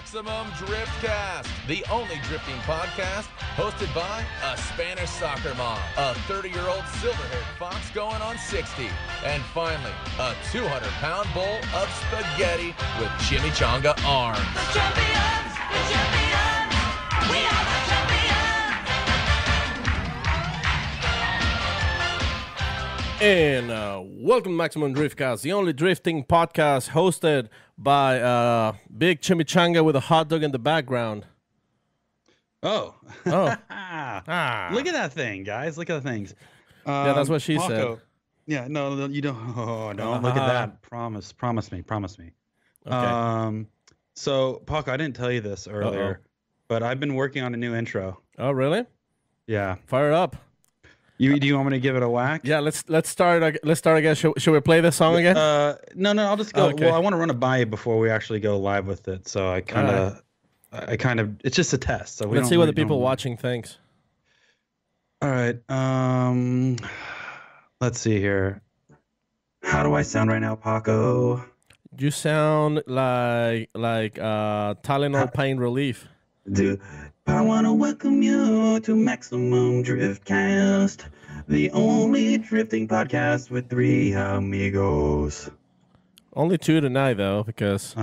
Maximum Driftcast, the only drifting podcast hosted by a Spanish soccer mom, a 30-year-old silver-haired fox going on 60, and finally, a 200-pound bowl of spaghetti with chimichanga arms. The champions! The champions! We are the champions! And welcome to Maximum Driftcast, the only drifting podcast hosted by Big Chimichanga with a hot dog in the background. Oh. Oh. Look at that thing, guys. Look at the things. Yeah, that's what she Paco. said. Yeah, no, you don't. Oh, don't look at that. Promise me. Okay. So, Paco, I didn't tell you this earlier, but I've been working on a new intro. Oh, really? Yeah. Fire it up. Do you want me to give it a whack? Yeah, let's start again. Should we play this song again? No, I'll just go. Okay. Well, I want to run it by you before we actually go live with it. So I kind of, it's just a test. So Let's see what the people watching thinks. All right. Let's see here. How do I sound right now, Paco? You sound like Tylenol pain relief. I want to welcome you to Maximum Driftcast, the only drifting podcast with three amigos. Only two tonight, though, because...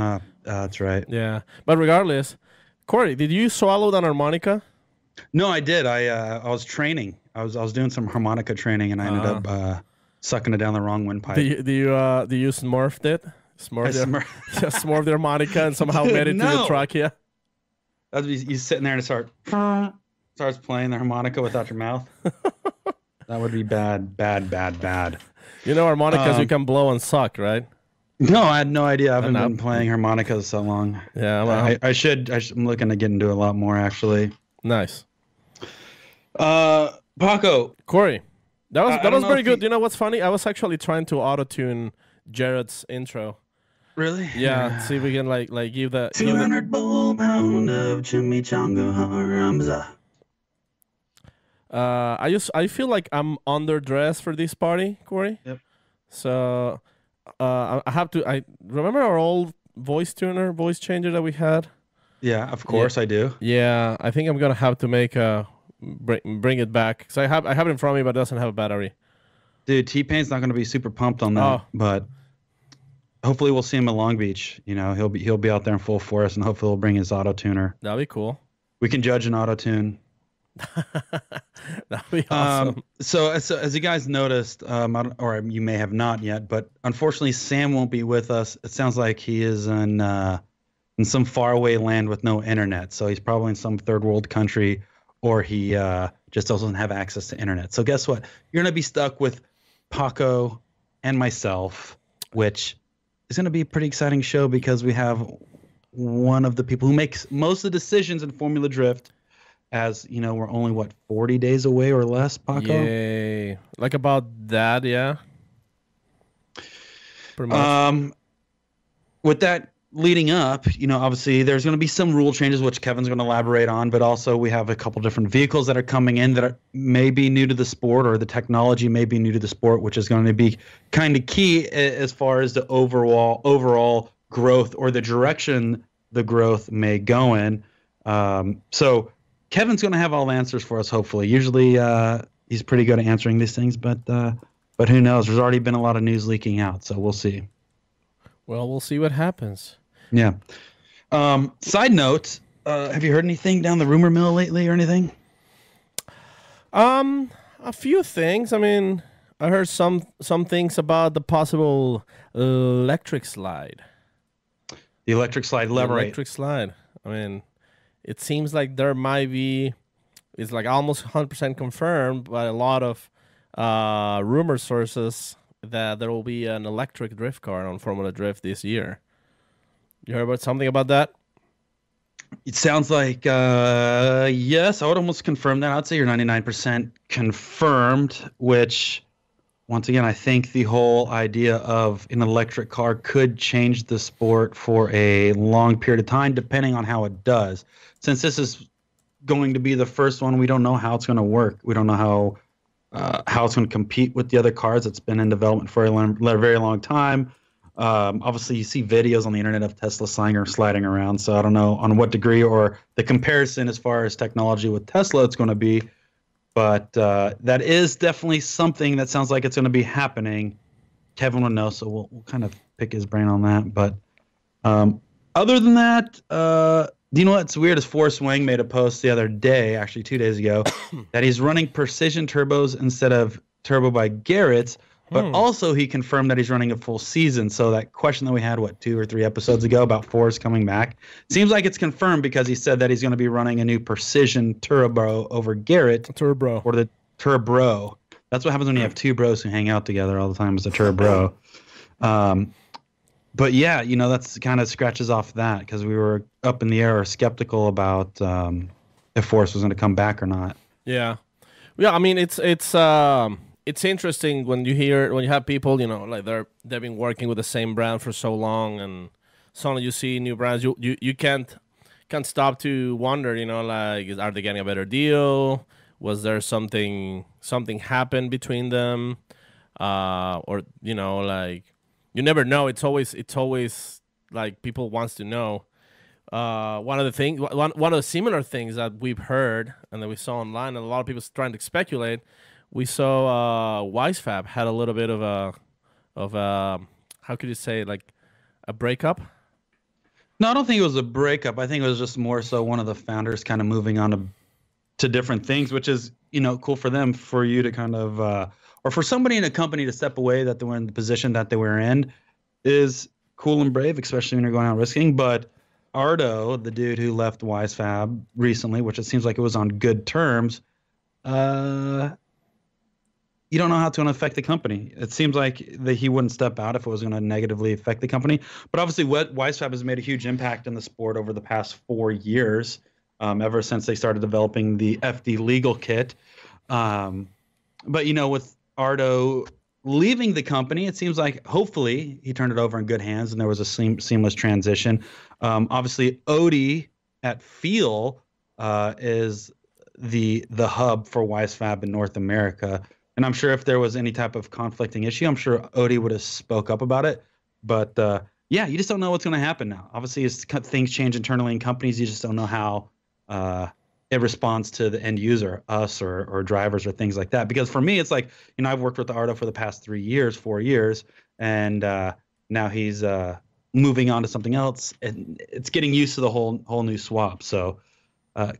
That's right. Yeah. But regardless, Corey, did you swallow that harmonica? No, I did. I was training. I was doing some harmonica training, and I ended up sucking it down the wrong windpipe. Do you smurfed it? Smurfed the harmonica and somehow made it to the trachea? That'd be you sitting there and starts playing the harmonica without your mouth. That would be bad. You know harmonicas you can blow and suck, right? No, I had no idea. I haven't been playing harmonicas so long. Yeah, well, I should. I'm looking to get into a lot more, actually. Nice. Paco. Corey, that was pretty good. You know what's funny? I was actually trying to auto-tune Jared's intro. Really? Yeah, see if we can like give the 200 bull pound of chimichanga arms. I feel like I'm underdressed for this party, Corey. Yep. So I have to. I remember our old voice changer that we had. Yeah, of course I do. Yeah, I think I'm gonna have to make bring it back because I have it in front of me, but it doesn't have a battery. Dude, T-Pain's not gonna be super pumped on that, but hopefully we'll see him at Long Beach. You know, he'll be out there in full force, and hopefully he'll bring his auto tuner. That'd be cool. We can judge an auto tune. That'd be awesome. So as you guys noticed, or you may have not yet, but unfortunately Sam won't be with us. It sounds like he is in some faraway land with no internet. So he's probably in some third world country, or he just doesn't have access to internet. So guess what? You're gonna be stuck with Paco and myself, which is going to be a pretty exciting show because we have one of the people who makes most of the decisions in Formula Drift. As you know, we're only 40 days away or less, Paco. Yay! Like about that, yeah. Pretty much. With that leading up, you know, obviously there's going to be some rule changes, which Kevin's going to elaborate on. But also we have a couple different vehicles that are coming in that may be new to the sport, or the technology may be new to the sport, which is going to be kind of key as far as the overall growth or the direction the growth may go in. So Kevin's going to have all the answers for us, hopefully. Usually he's pretty good at answering these things, but who knows? There's already been a lot of news leaking out, so we'll see. Well, we'll see what happens. Yeah. Side note, have you heard anything down the rumor mill lately or anything? A few things. I mean, I heard some things about the possible electric slide. The electric slide lever. Electric slide. I mean, it seems like there might be, it's like almost 100% confirmed by a lot of rumor sources that there will be an electric drift car on Formula Drift this year. You heard about something about that? It sounds like, yes, I would almost confirm that. I'd say you're 99% confirmed, which, once again, I think the whole idea of an electric car could change the sport for a long period of time, depending on how it does. Since this is going to be the first one, we don't know how it's going to work. We don't know how it's going to compete with the other cars. It's been in development for a very long time. Obviously, you see videos on the internet of Tesla sliding around. So I don't know on what degree or the comparison as far as technology with Tesla it's going to be. But that is definitely something that sounds like it's going to be happening. Kevin will know, so we'll kind of pick his brain on that. But other than that, you know what's weird is Forrest Wang made a post the other day, actually 2 days ago, that he's running precision turbos instead of turbo by Garrett's. But also he confirmed that he's running a full season. So that question that we had, 2 or 3 episodes ago about Forrest coming back, seems like it's confirmed because he said that he's going to be running a new precision turbo over Garrett. Turbo. Or the turbo. That's what happens when you have two bros who hang out together all the time, is a turbo. But yeah, you know, that's kind of scratches off that because we were up in the air or skeptical about if Forrest was going to come back or not. Yeah. Yeah, I mean, it's interesting when you have people, you know, like they've been working with the same brand for so long, and suddenly you see new brands. You can't stop to wonder, you know, like are they getting a better deal? Was there something happened between them, or you know, like you never know. It's always like people wants to know. One of the similar things that we've heard and that we saw online, and a lot of people trying to speculate. We saw Wisefab had a little bit of a how could you say, like a breakup? No, I don't think it was a breakup. I think it was just more so one of the founders kind of moving on to different things, which is, you know, cool for them. For you to kind of or for somebody in a company to step away that they were in the position that they were in is cool and brave, especially when you're going out risking. But Ardo, the dude who left Wisefab recently, which it seems like it was on good terms, you don't know how it's going to affect the company. It seems like that he wouldn't step out if it was going to negatively affect the company. But obviously, Wisefab has made a huge impact in the sport over the past 4 years, ever since they started developing the FD legal kit. But, you know, with Ardo leaving the company, it seems like hopefully he turned it over in good hands and there was a seamless transition. Obviously, Odie at Feel is the hub for Wisefab in North America. And I'm sure if there was any type of conflicting issue, I'm sure Odie would have spoke up about it. But yeah, you just don't know what's going to happen now. Obviously, as things change internally in companies, you just don't know how it responds to the end user, us or drivers or things like that. Because for me, it's like, you know, I've worked with the Ardo for the past 4 years, and now he's moving on to something else, and it's getting used to the whole new swap. So.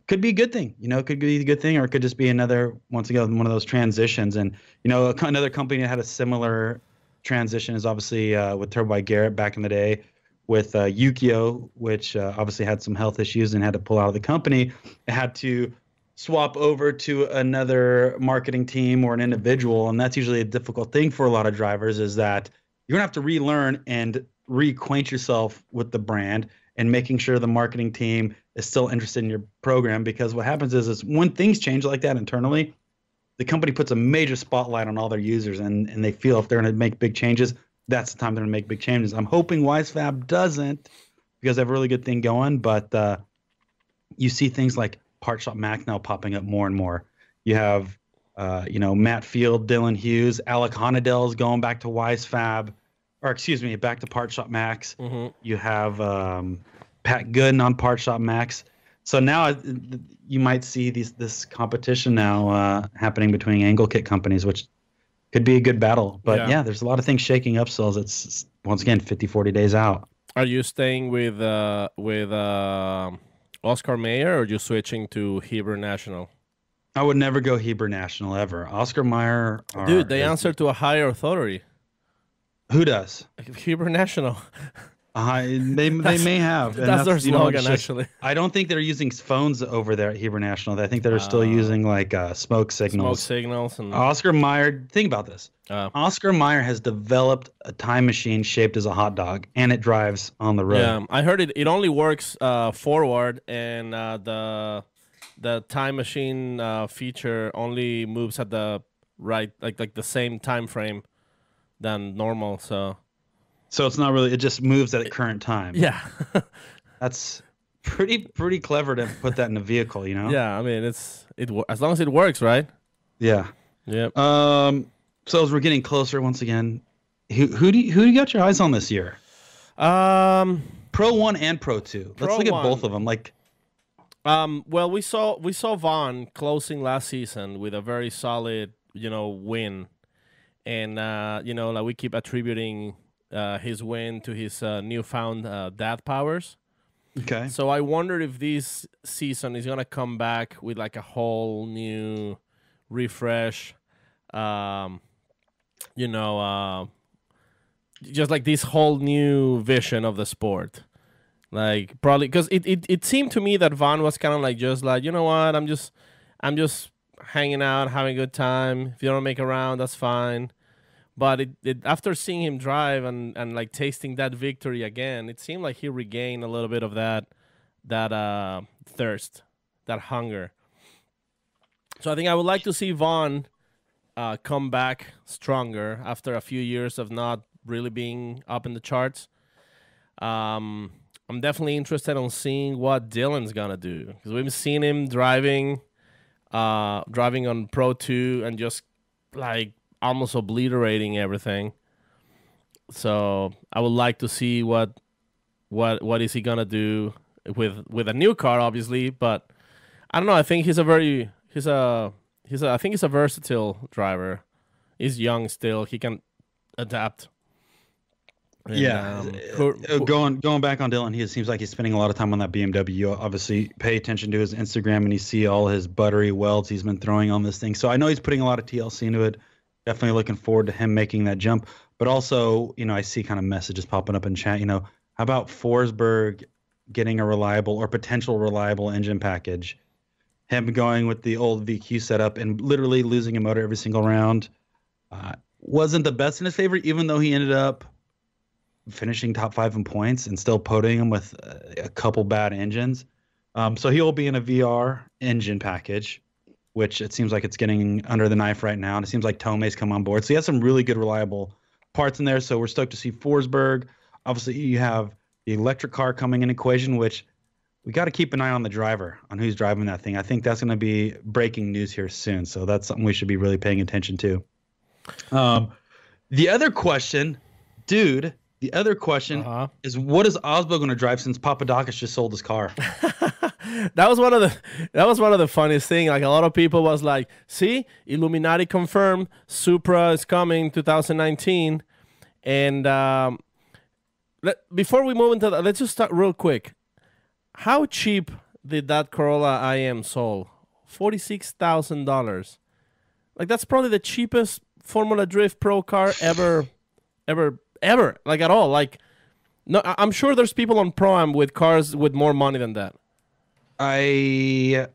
Could be a good thing, you know, could be a good thing, or it could just be another, once again, one of those transitions. And, you know, another company that had a similar transition is obviously with Turbo by Garrett back in the day with Yukio, which obviously had some health issues and had to pull out of the company. It had to swap over to another marketing team or an individual. And that's usually a difficult thing for a lot of drivers, is that you're going to have to relearn and reacquaint yourself with the brand and making sure the marketing team is still interested in your program. Because what happens is when things change like that internally, the company puts a major spotlight on all their users, and they feel if they're going to make big changes, that's the time they're going to make big changes. I'm hoping Wisefab doesn't, because they have a really good thing going. But you see things like Part Shop Mac now popping up more and more. You have, you know, Matt Field, Dylan Hughes, Alec Honadell's going back to Wisefab, or excuse me, back to Part Shop Max. Mm-hmm. You have Pat Gooden on Part Shop Max. So now you might see this competition now happening between angle kit companies, which could be a good battle. But yeah, there's a lot of things shaking up. So it's once again 50-40 days out. Are you staying with Oscar Mayer, or are you switching to Hebrew National? I would never go Hebrew National ever. Oscar Mayer. Dude, they answer to a higher authority. Who does? Hebrew National. They may have. And that's their slogan, you know, actually. I don't think they're using phones over there at Hebrew National. I think they're still using like smoke signals. Smoke signals. And Oscar Mayer, think about this. Oscar Mayer has developed a time machine shaped as a hot dog, and it drives on the road. Yeah, I heard it only works forward, and the time machine feature only moves at the right, like the same time frame than normal. So it's not really, it just moves at a current time. Yeah. That's pretty clever to put that in a vehicle, you know? Yeah, I mean, as long as it works, right? Yeah. Yep. So as we're getting closer, once again, who do you got your eyes on this year? Um, Pro 1 and Pro 2. Pro Let's look at 1. both of them. Like, well, we saw Vaughn closing last season with a very solid, win, and like we keep attributing his win to his newfound dad powers. okay. So I wonder if this season is gonna come back with like a whole new refresh, just like this whole new vision of the sport. Like probably because it seemed to me that Vaughn was kind of like just like, you know what, I'm just hanging out, having a good time. If you don't make a round, that's fine. But after seeing him drive and like tasting that victory again, it seemed like he regained a little bit of that thirst, that hunger. So I think I would like to see Vaughn come back stronger after a few years of not really being up in the charts. I'm definitely interested in seeing what Dylan's gonna do because we've seen him driving on Pro 2 and just like almost obliterating everything. So I would like to see what is he gonna do with a new car, obviously. But I don't know. I think I think he's a versatile driver. He's young still. He can adapt. And, going back on Dylan, he seems like he's spending a lot of time on that BMW. You obviously pay attention to his Instagram and you see all his buttery welds he's been throwing on this thing. So I know he's putting a lot of TLC into it. Definitely looking forward to him making that jump. But also, I see kind of messages popping up in chat. How about Forsberg getting a reliable or potential reliable engine package? Him going with the old VQ setup and literally losing a motor every single round. Wasn't the best in his favor, even though he ended up finishing top 5 in points and still podiuming him with a couple bad engines. So he'll be in a VR engine package, which it seems like it's getting under the knife right now. And it seems like Tomei's come on board. So he has some really good, reliable parts in there. So we're stoked to see Forsberg. Obviously, you have the electric car coming in equation, which we got to keep an eye on the driver, on who's driving that thing. I think that's going to be breaking news here soon. So that's something we should be really paying attention to. The other question, dude, is what is Osbo going to drive since Papadakis just sold his car? That was one of the funniest thing. Like a lot of people was like, "See, Illuminati confirmed Supra is coming 2019." And before we move into that, let's just start real quick. How cheap did that Corolla IM sold? $46,000. Like that's probably the cheapest Formula Drift Pro car ever. Like at all. Like, no, I'm sure there's people on Pro-Am with cars with more money than that. I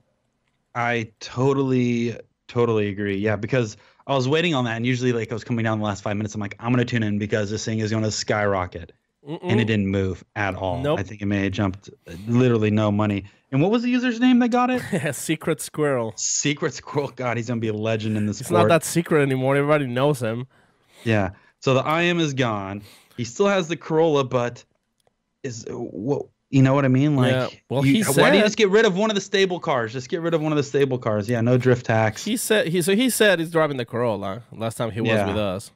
totally agree. Yeah, because I was waiting on that, and usually like I was coming down the last 5 minutes. I'm like, I'm gonna tune in because this thing is gonna skyrocket, and it didn't move at all. Nope. I think it may have jumped literally no money. And what was the user's name that got it? Secret Squirrel. Secret Squirrel. God, he's gonna be a legend in this sport. It's not that secret anymore. Everybody knows him. Yeah. So the IM is gone. He still has the Corolla, but what? You know what I mean? Like, yeah. Well, why do you just get rid of one of the stable cars? Just get rid of one of the stable cars. Yeah, no drift tax. He said he's driving the Corolla last time he was with us,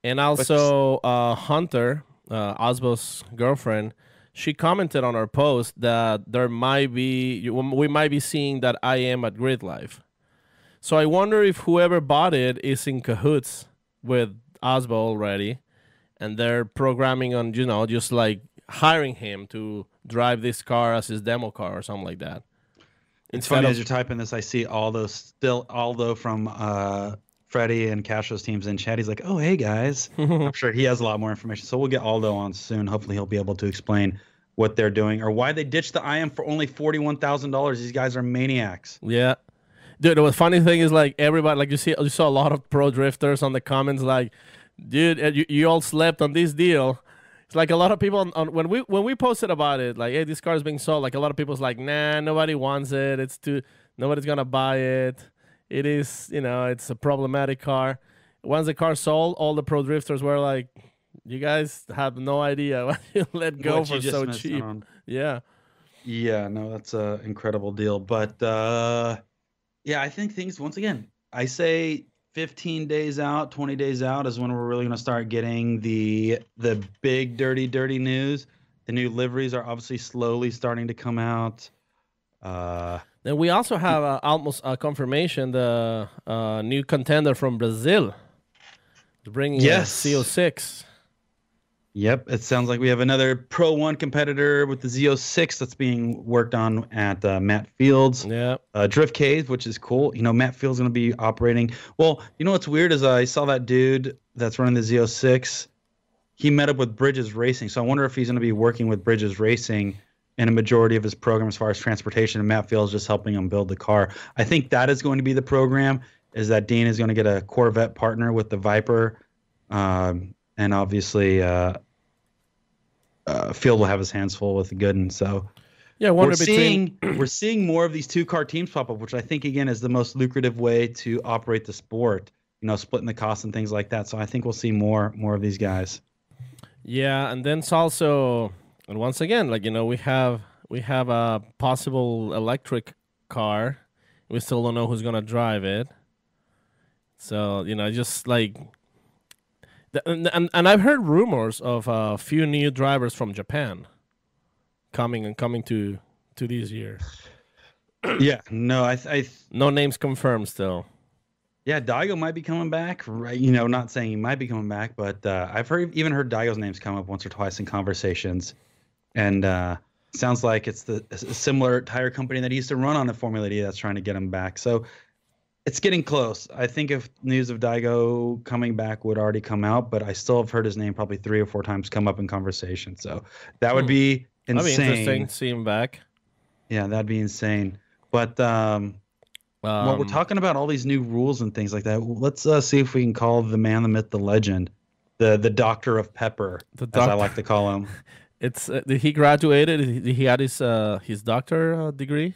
and also Hunter, Osbo's girlfriend, she commented on our post that we might be seeing that IM at Grid Life. So I wonder if whoever bought it is in cahoots with Osbo already, and they're programming on just like hiring him to drive this car as his demo car or something like that. It's funny as you're typing this, I see Aldo from Freddie and Castro's teams in chat. He's like, "Oh, hey guys." I'm sure he has a lot more information, so we'll get Aldo on soon. Hopefully, he'll be able to explain what they're doing or why they ditched the IM for only $41,000. These guys are maniacs. Yeah. Dude, the funny thing is, like, everybody, like, you saw a lot of pro drifters on the comments, like, dude, you all slept on this deal. It's like a lot of people when we posted about it, like, hey, this car is being sold. Like, a lot of people's like, nah, nobody wants it. Nobody's gonna buy it. It is, it's a problematic car. Once the car sold, all the pro drifters were like, you guys have no idea what you let go for so cheap. Yeah. Yeah, no, that's an incredible deal. But yeah, I think things, once again, I say 15 days out, 20 days out is when we're really going to start getting the big dirty news. The new liveries are obviously slowly starting to come out. Then we also have almost a confirmation, the new contender from Brazil bringing Yes. CO6. Yep, it sounds like we have another Pro 1 competitor with the Z06 that's being worked on at Matt Fields. Yeah. Driftcast, which is cool. You know, Matt Fields going to be operating. Well, you know what's weird is I saw that dude that's running the Z06. He met up with Bridges Racing, so I wonder if he's going to be working with Bridges Racing in a majority of his program as far as transportation, and Matt Fields just helping him build the car. I think that is going to be the program, is that Dean is going to get a Corvette partner with the Viper, and obviously Field will have his hands full with the Gooden. So Yeah, we're seeing more of these two-car teams pop up, which I think, again, is the most lucrative way to operate the sport, you know, splitting the costs and things like that. So I think we'll see more of these guys. Yeah, and then it's also, and once again, like, you know, we have a possible electric car. We still don't know who's gonna drive it. So, you know, just like, and I've heard rumors of a few new drivers from Japan coming to this year. Yeah, no, I No names confirmed still. yeah, Daigo might be coming back, right? You know, not saying he might be coming back, but I've even heard Daigo's names come up once or twice in conversations, and sounds like it's a similar tire company that he used to run on the Formula D that's trying to get him back. So it's getting close. I think if news of Daigo coming back would already come out, but I still have heard his name probably 3 or 4 times come up in conversation. So that would be insane. That'd be interesting to see him back. Yeah, that'd be insane. But well, we're talking about all these new rules and things like that. Let's see if we can call the man, the myth, the legend, the doctor of pepper, as I like to call him. It's he graduated. He had his doctor degree.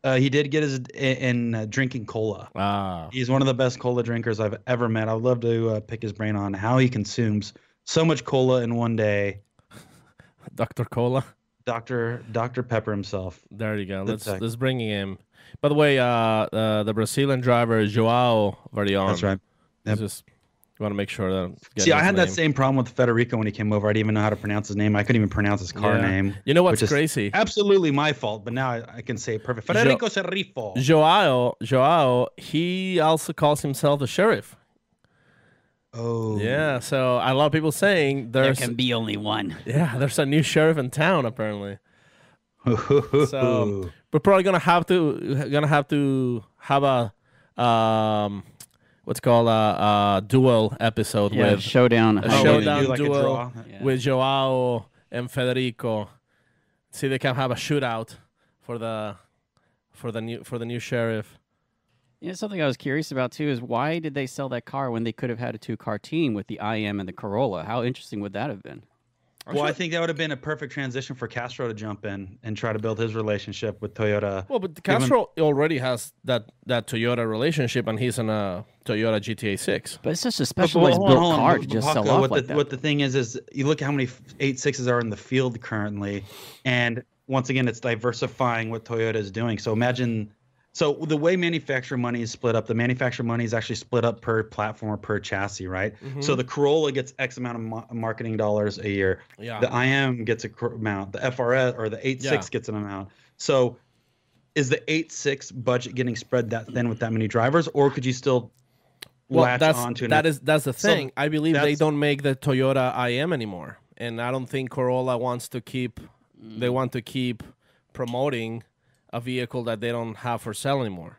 He did get his in drinking cola. Ah, He's one of the best cola drinkers I've ever met. I'd love to pick his brain on how he consumes so much cola in one day. Dr. Cola. Dr. Pepper himself. There you go. Let's bring him. By the way, the Brazilian driver João Vardion. That's right. Yep. Just want to make sure that. See, I had that same problem with Federico when he came over. I didn't even know how to pronounce his name. I couldn't even pronounce his car name. You know what's which is crazy? Absolutely my fault, but now I can say it perfect. Federico Serrifo. João, he also calls himself the sheriff. Oh. Yeah, so a lot of people saying There there's can be only one. yeah, there's a new sheriff in town apparently. So we're probably gonna have to have a what's called a duel episode Yeah, with showdown. a Oh, showdown do like a duel draw. Yeah. with Joao and Federico. See, they can have a shootout for the new sheriff. You know, something I was curious about too is why did they sell that car when they could have had a 2-car team with the IM and the Corolla? How interesting would that have been? Well, I think that would have been a perfect transition for Castro to jump in and try to build his relationship with Toyota. Well, but Castro already has that Toyota relationship, and he's in a Toyota GTA 6. But it's such a But specialized hold on, built hold on. car to just Paco, sell off what like the, that. What the thing is you look at how many 8.6s are in the field currently, and once again, it's diversifying what Toyota is doing. So imagine, so the way manufacturer money is split up, the manufacturer money is actually split up per platform or per chassis, right? So the Corolla gets X amount of marketing dollars a year. Yeah. The IM gets a amount. The FRS or the 8.6 gets an amount. So is the 8.6 budget getting spread that thin with that many drivers, or could you still latch on to that's the thing. I believe they that's- don't make the Toyota IM anymore, and I don't think Corolla wants to keep. They want to keep promoting a vehicle that they don't have for sale anymore.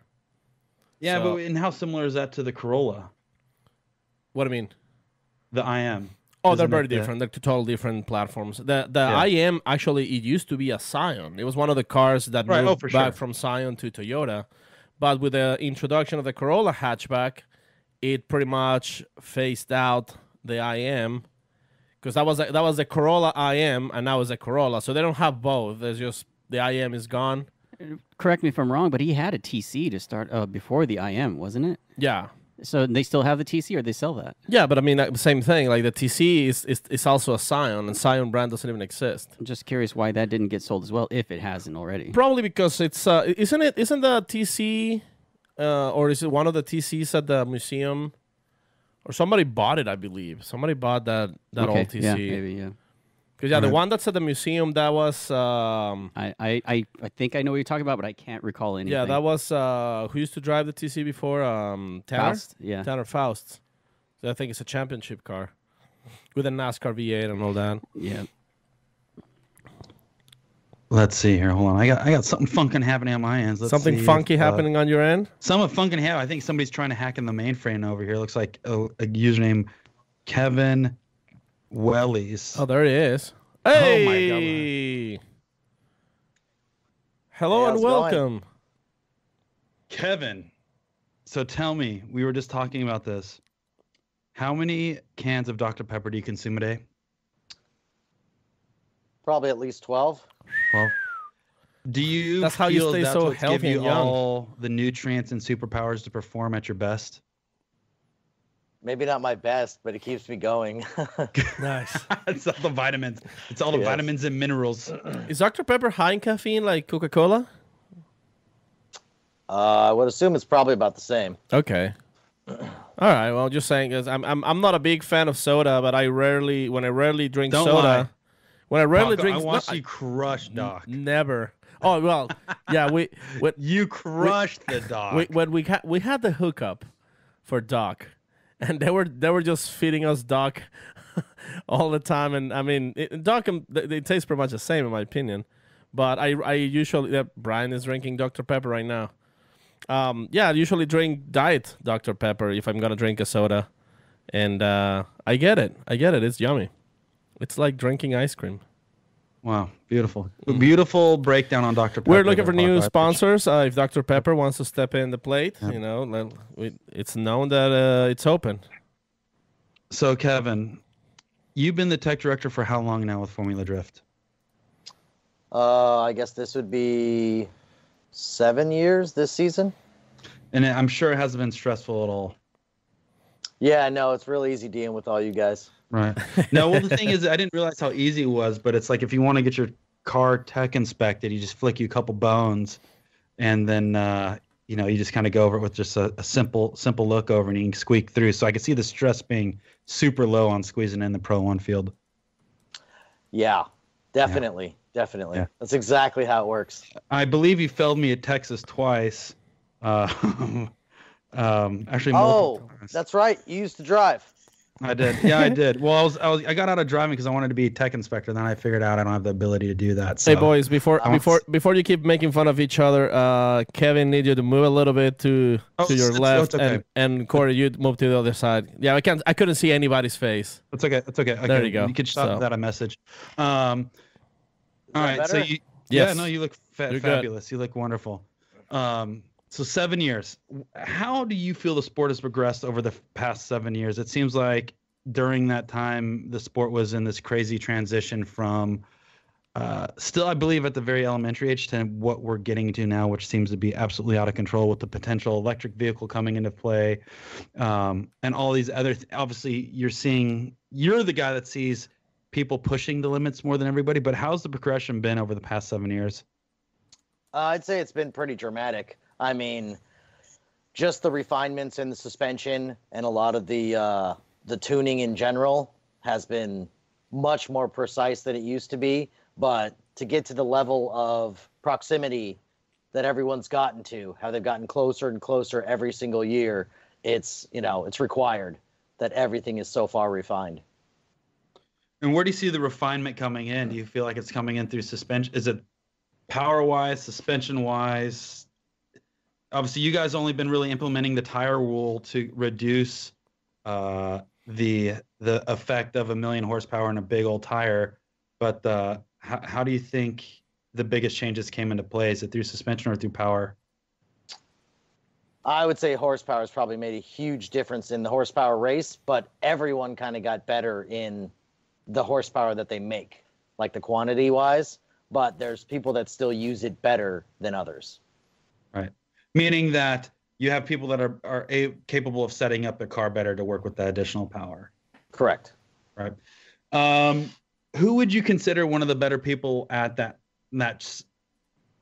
Yeah, So- but and how similar is that to the Corolla, What do you mean? the IM? Oh, they're Isn't very it the- different. They're totally different platforms. The Yeah. IM actually, it used to be a Scion. It was one of the cars that Right, moved for back sure. from Scion to Toyota. But with the introduction of the Corolla hatchback, it pretty much phased out the IM because that was the Corolla IM, and now it's a Corolla. So they don't have both. There's just the IM is gone. Correct me if I'm wrong, but he had a TC to start before the IM, wasn't it? Yeah. So they still have the TC, or they sell that? Yeah, but I mean, same thing. Like the TC is also a Scion, and Scion brand doesn't even exist. I'm just curious why that didn't get sold as well, if it hasn't already. Probably because it's isn't the TC or is it one of the TCs at the museum? Or somebody bought it, I believe. Somebody bought that Okay, old TC. yeah, maybe, yeah. Because the one that's at the museum, that was I think I know what you're talking about, but I can't recall anything. yeah, that was who used to drive the TC before? Tanner? Faust, yeah. Tanner Faust. So I think it's a championship car with a NASCAR V8 and all that. Yeah. Let's see here. Hold on. I got something funkin' happening on my ends. Let's Something see funky if, happening on your end? Something funkin' happening. I think somebody's trying to hack in the mainframe over here. Looks like a username Kevin Wellies. Oh, there he is. Oh, my Hey! Hello Hey, and how's it going? welcome. Kevin, so tell me, we were just talking about this. How many cans of Dr. Pepper do you consume a day? Probably at least 12. Well, do you That's how you feel stay that's so what's give healthy you and young. all the nutrients and superpowers to perform at your best? Maybe not my best, but it keeps me going. Nice. It's all the vitamins. It's all the Yes. vitamins and minerals. Is Dr. Pepper high in caffeine like Coca-Cola? I would assume it's probably about the same. Okay. All right. Well, just saying, because I'm not a big fan of soda, but when I rarely drink Don't soda, lie. when I rarely Paco, drink, I watched no, you crush Doc. never. Oh well, yeah. You crushed the Doc. When we had the hookup for Doc, and they were just feeding us Doc all the time, and I mean Doc, they taste pretty much the same in my opinion, but I usually Brian is drinking Dr. Pepper right now. I usually drink diet Dr. Pepper if I'm gonna drink a soda, and I get it. It's yummy. It's like drinking ice cream. Wow, beautiful. Beautiful breakdown on Dr. Pepper. We're looking for there, new Paco. I appreciate sponsors. If Dr. Pepper wants to step in the plate, it's known that it's open. it. So, Kevin, you've been the tech director for how long now with Formula Drift? I guess this would be 7 years this season. And I'm sure it hasn't been stressful at all. Yeah, no, it's really easy dealing with all you guys. Right. No, well, the thing is, I didn't realize how easy it was, but it's like if you want to get your car tech inspected, you just flick you a couple bones, and then you just kind of go over it with just a simple look over, and you can squeak through. So I can see the stress being super low on squeezing in the Pro 1 field. Yeah, definitely. Definitely. Yeah. That's exactly how it works. I believe you failed me at Texas twice. Actually, Oh, multiple times. that's right. You used to drive. I did. Yeah, I did. Well, I got out of driving because I wanted to be a tech inspector. Then I figured out I don't have the ability to do that. So. Hey boys, before I want- before you keep making fun of each other, Kevin need you to move a little bit to your left, okay. and Corey, you move to the other side. Yeah, I couldn't see anybody's face. It's okay. It's okay. There you go. You could shout So- that a message. All right. So better? you, Yes. yeah, no, you look You're good. fabulous. You look wonderful. So 7 years. How do you feel the sport has progressed over the past 7 years? It seems like during that time, the sport was in this crazy transition from still, I believe, at the very elementary age to what we're getting to now, which seems to be absolutely out of control with the potential electric vehicle coming into play, and all these other. Obviously, you're the guy that sees people pushing the limits more than everybody. But how's the progression been over the past 7 years? I'd say it's been pretty dramatic. I mean, just the refinements in the suspension and a lot of the tuning in general has been much more precise than it used to be. But to get to the level of proximity that everyone's gotten to, how they've gotten closer and closer every single year, it's required that everything is so far refined. And where do you see the refinement coming in? Do you feel like it's coming in through suspension? Is it power-wise, suspension-wise? Obviously, you guys only been really implementing the tire rule to reduce the effect of 1 million horsepower in a big old tire. But how do you think the biggest changes came into play? Is it through suspension or through power? I would say horsepower has probably made a huge difference in the horsepower race, but everyone kind of got better in the horsepower that they make, like the quantity wise, but there's people that still use it better than others. Right. Meaning that you have people that are capable of setting up their car better to work with that additional power. Correct. Right. Who would you consider one of the better people at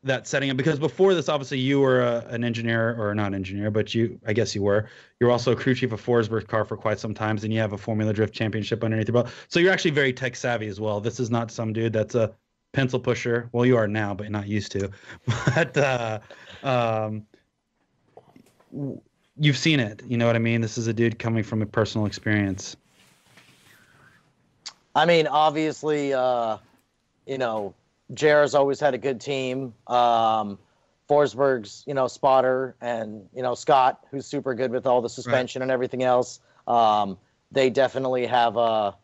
that setting up? Because before this, obviously, you were an engineer, or not an engineer, but I guess you were. You're also a crew chief of Forsberg's car for quite some time, and you have a Formula Drift championship underneath your belt. So you're actually very tech savvy as well. This is not some dude that's a pencil pusher. Well, you are now, but not used to. But you've seen it. You know what I mean? This is a dude coming from a personal experience. I mean, obviously, JR's always had a good team. Forsberg's, spotter, and, Scott, who's super good with all the suspension and everything else. They definitely have a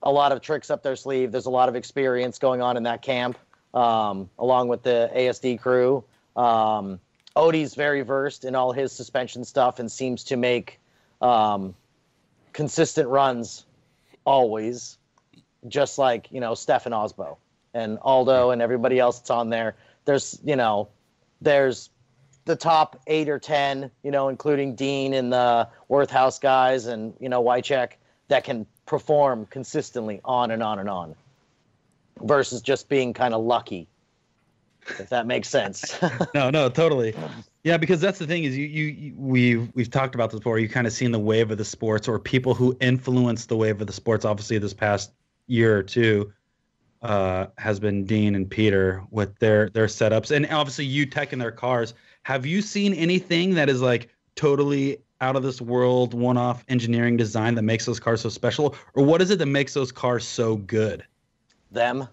lot of tricks up their sleeve. There's a lot of experience going on in that camp, along with the ASD crew. Odie's very versed in all his suspension stuff and seems to make consistent runs always, just like, Stefan Osbo and Aldo and everybody else that's on there. There's the top 8 or 10, including Dean and the Worthhouse guys and, Wycheck, that can perform consistently on and on and on versus just being kind of lucky, if that makes sense. No, totally. Yeah, because that's the thing is we've talked about this before. You kind of seen the wave of the sports, or people who influence the wave of the sports. Obviously, this past year or two has been Dean and Peter with their setups, and obviously you tech in their cars. Have you seen anything that is like totally out of this world, one-off engineering design that makes those cars so special, or what is it that makes those cars so good? Them.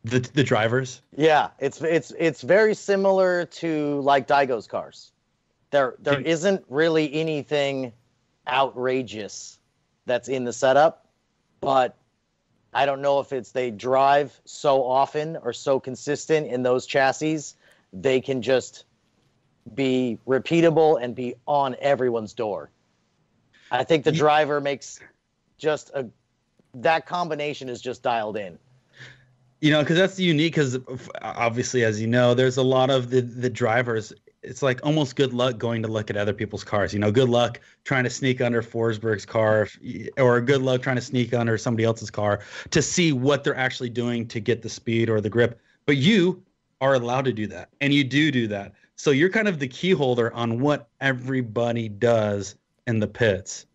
The drivers? Yeah, it's very similar to like Daigo's cars. There isn't really anything outrageous that's in the setup, but I don't know if it's they drive so often or so consistent in those chassis, they can just be repeatable and be on everyone's door. I think the driver makes that combination is just dialed in. Because that's unique, because obviously, as you know, there's a lot of the drivers. It's like almost good luck going to look at other people's cars. Good luck trying to sneak under Forsberg's car, or good luck trying to sneak under somebody else's car to see what they're actually doing to get the speed or the grip. But you are allowed to do that, and you do that. So you're kind of the key holder on what everybody does in the pits.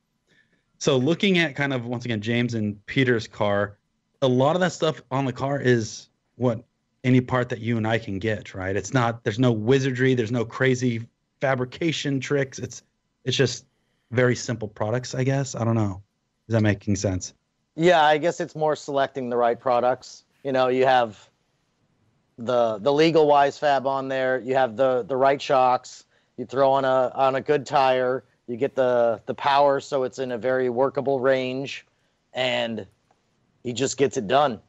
So looking at kind of, once again, James and Peter's car, a lot of that stuff on the car is what any part that you and I can get, right? It's not, there's no wizardry, there's no crazy fabrication tricks. It's just very simple products, I guess. I don't know. Is that making sense? Yeah, I guess it's more selecting the right products. You have the legal wise fab on there. You have the right shocks. You throw on a good tire. You get the power, so it's in a very workable range, and he just gets it done.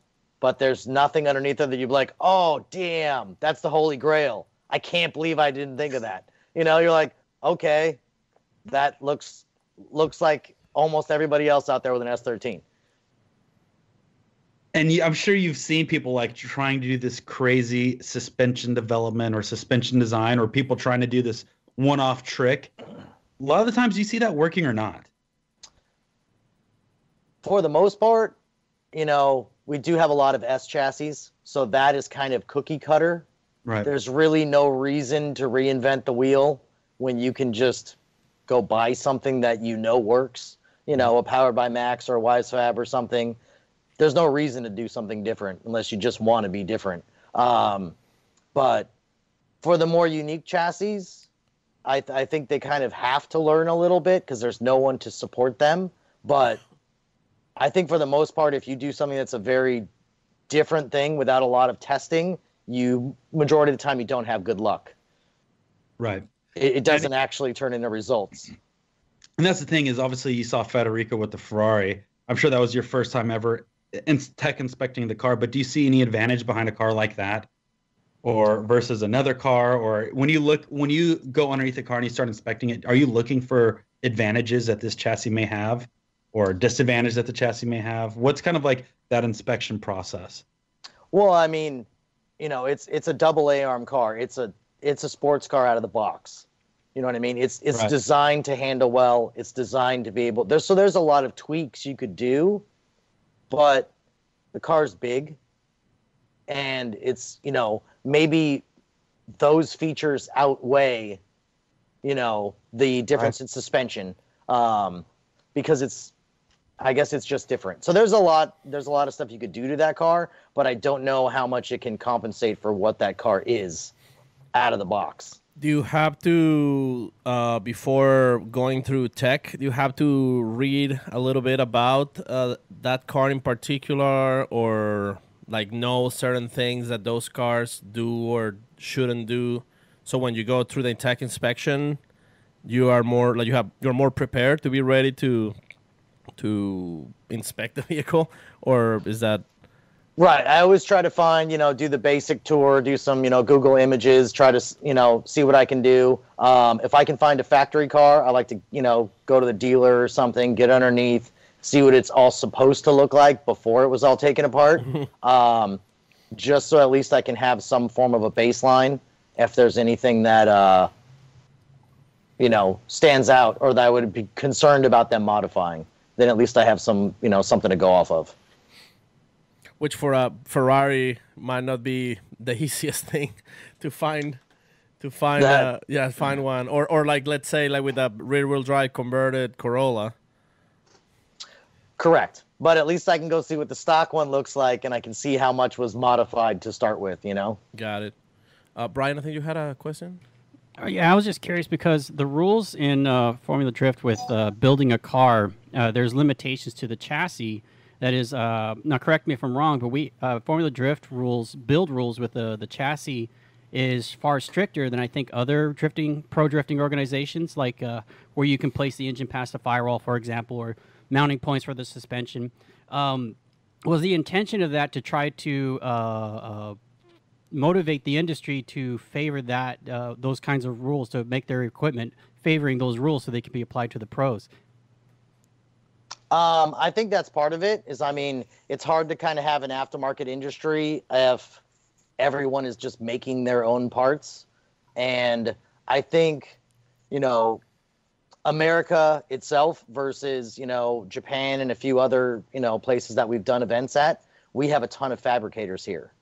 But there's nothing underneath it that you'd be like, oh, damn, that's the holy grail. I can't believe I didn't think of that. You're like, okay, that looks like almost everybody else out there with an S13. And I'm sure you've seen people like trying to do this crazy suspension development or suspension design, or people trying to do this one-off trick. A lot of the times, do you see that working or not? For the most part, we do have a lot of S chassis, so that is kind of cookie cutter. Right. There's really no reason to reinvent the wheel when you can just go buy something that works, a Powered by Max or a Wisefab or something. There's no reason to do something different unless you just want to be different. But for the more unique chassis, I think they kind of have to learn a little bit because there's no one to support them. But I think for the most part, if you do something that's a very different thing without a lot of testing, majority of the time you don't have good luck. Right. It doesn't actually turn into results. And that's the thing is, obviously you saw Federico with the Ferrari. I'm sure that was your first time ever tech inspecting the car, but do you see any advantage behind a car like that, or versus another car? Or when you go underneath the car and you start inspecting it, are you looking for advantages that this chassis may have, or disadvantage that the chassis may have? What's kind of like that inspection process? Well, I mean, it's a double A-arm car. It's a sports car out of the box. You know what I mean? It's right. Designed to handle well. It's designed to be able. There's a lot of tweaks you could do, but the car's big, and it's, maybe those features outweigh, the difference in suspension, because I guess it's just different. So there's a lot of stuff you could do to that car, but I don't know how much it can compensate for what that car is out of the box. Do you have to, before going through tech, do you have to read a little bit about that car in particular, or like know certain things that those cars do or shouldn't do? So when you go through the tech inspection, you are more like you're more prepared to be ready to inspect the vehicle, or is that? Right. I always try to find, do the basic tour, do some, Google images, try to, see what I can do. If I can find a factory car, I like to, go to the dealer or something, get underneath, see what it's all supposed to look like before it was all taken apart. Just so at least I can have some form of a baseline if there's anything that, stands out or that I would be concerned about them modifying. Then at least I have some, something to go off of. Which for a Ferrari might not be the easiest thing to find. Find one, or like let's say like with a rear-wheel drive converted Corolla. Correct, but at least I can go see what the stock one looks like, and I can see how much was modified to start with. Got it. Brian, I think you had a question. Yeah, I was just curious because the rules in Formula Drift with building a car, there's limitations to the chassis. That is, now correct me if I'm wrong, but Formula Drift build rules with the chassis is far stricter than I think other pro drifting organizations, like where you can place the engine past a firewall, for example, or mounting points for the suspension. Was the intention of that to try to motivate the industry to favor those kinds of rules, to make their equipment favoring those rules so they can be applied to the pros? I think that's part of it. It's hard to kind of have an aftermarket industry if everyone is just making their own parts. And I think, America itself versus, Japan and a few other, places that we've done events at, we have a ton of fabricators here.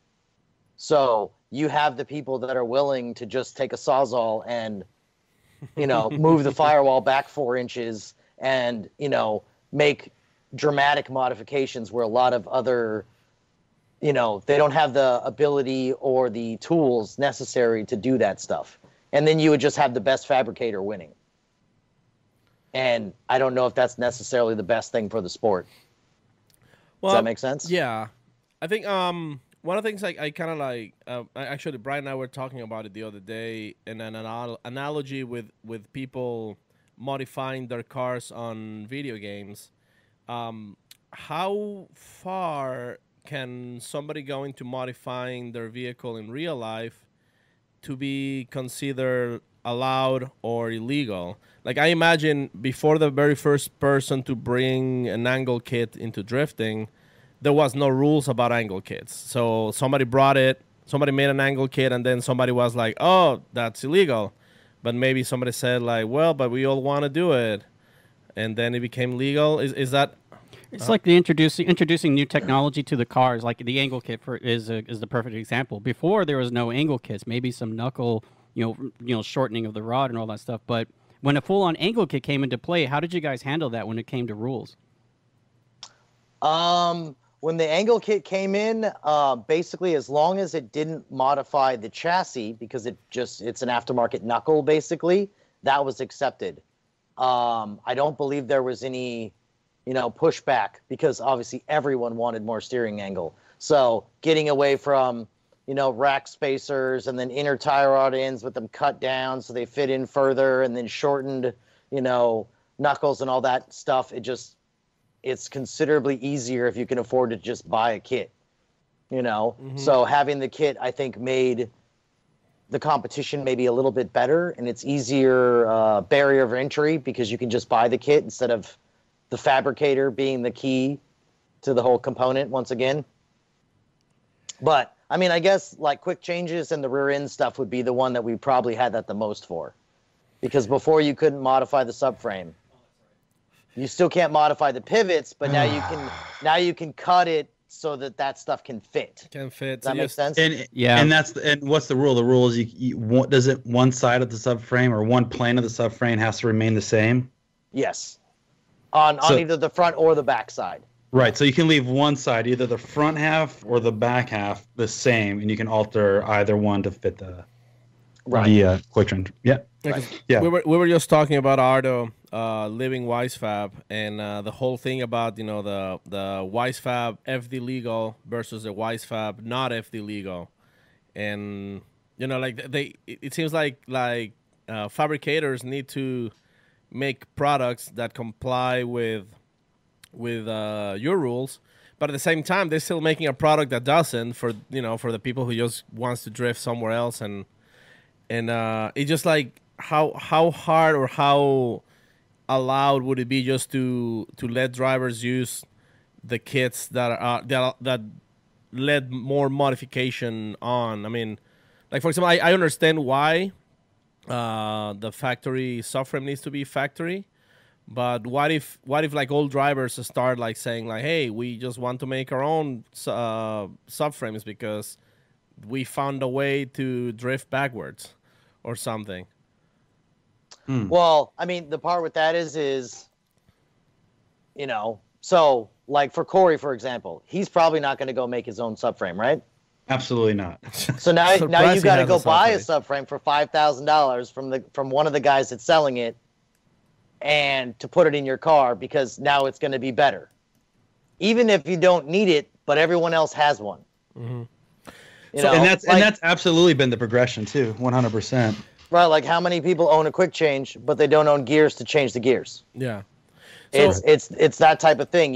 So you have the people that are willing to just take a Sawzall and, move the firewall back 4 inches and, make dramatic modifications where a lot of other, they don't have the ability or the tools necessary to do that stuff. And then you would just have the best fabricator winning. And I don't know if that's necessarily the best thing for the sport. Does that make sense? Yeah. I think one of the things I kind of like, actually, Brian and I were talking about it the other day, in an analogy with people modifying their cars on video games. How far can somebody go into modifying their vehicle in real life to be considered allowed or illegal? Like, I imagine before the very first person to bring an angle kit into drifting, there was no rules about angle kits. So somebody made an angle kit, and then somebody was like, oh, that's illegal. But maybe somebody said like, well, but we all want to do it, and then it became legal. Is that? It's like the introducing new technology to the cars. Like the angle kit is the perfect example. Before there was no angle kits, maybe some knuckle, shortening of the rod and all that stuff. But when a full-on angle kit came into play, how did you guys handle that when it came to rules? When the angle kit came in, basically, as long as it didn't modify the chassis, because it's an aftermarket knuckle, basically, that was accepted. I don't believe there was any, pushback, because obviously everyone wanted more steering angle. So getting away from, rack spacers and then inner tie rod ends with them cut down so they fit in further, and then shortened, knuckles and all that stuff, it's considerably easier if you can afford to just buy a kit, Mm-hmm. So having the kit, I think, made the competition maybe a little bit better, and it's easier barrier of entry because you can just buy the kit instead of the fabricator being the key to the whole component once again. But I guess like quick changes and the rear end stuff would be the one that we probably had that the most for, because before you couldn't modify the subframe. You still can't modify the pivots, but now you can cut it so that stuff can fit. Can fit. Does that make sense? And Yeah. and what's the rule? The rule is does it one side of the subframe or one plane of the subframe has to remain the same? Yes. On either the front or the back side. Right. So you can leave one side, either the front half or the back half, the same, and you can alter either one to fit the quick turn. Yeah. Right. Yeah. We were just talking about Ardo living WiseFab and the whole thing about the WiseFab FD legal versus the WiseFab not FD legal, and like it seems like fabricators need to make products that comply with your rules, but at the same time they're still making a product that doesn't for the people who just wants to drift somewhere else, and it's just like how hard or how allowed would it be just to let drivers use the kits that let more modification on? I mean, like for example, I understand why the factory subframe needs to be factory, but what if like old drivers start like saying like, hey, we just want to make our own subframes because we found a way to drift backwards or something? Well, I mean, the part with that is, so like for Corey, for example, he's probably not going to go make his own subframe, right? Absolutely not. So now you Surprised got he to has go a buy a subframe. subframe for $5,000 from one of the guys that's selling it, and to put it in your car because now it's going to be better, even if you don't need it, but everyone else has one. And that's absolutely been the progression too, 100%. Right, like how many people own a quick change, but they don't own gears to change the gears? Yeah. It's that type of thing.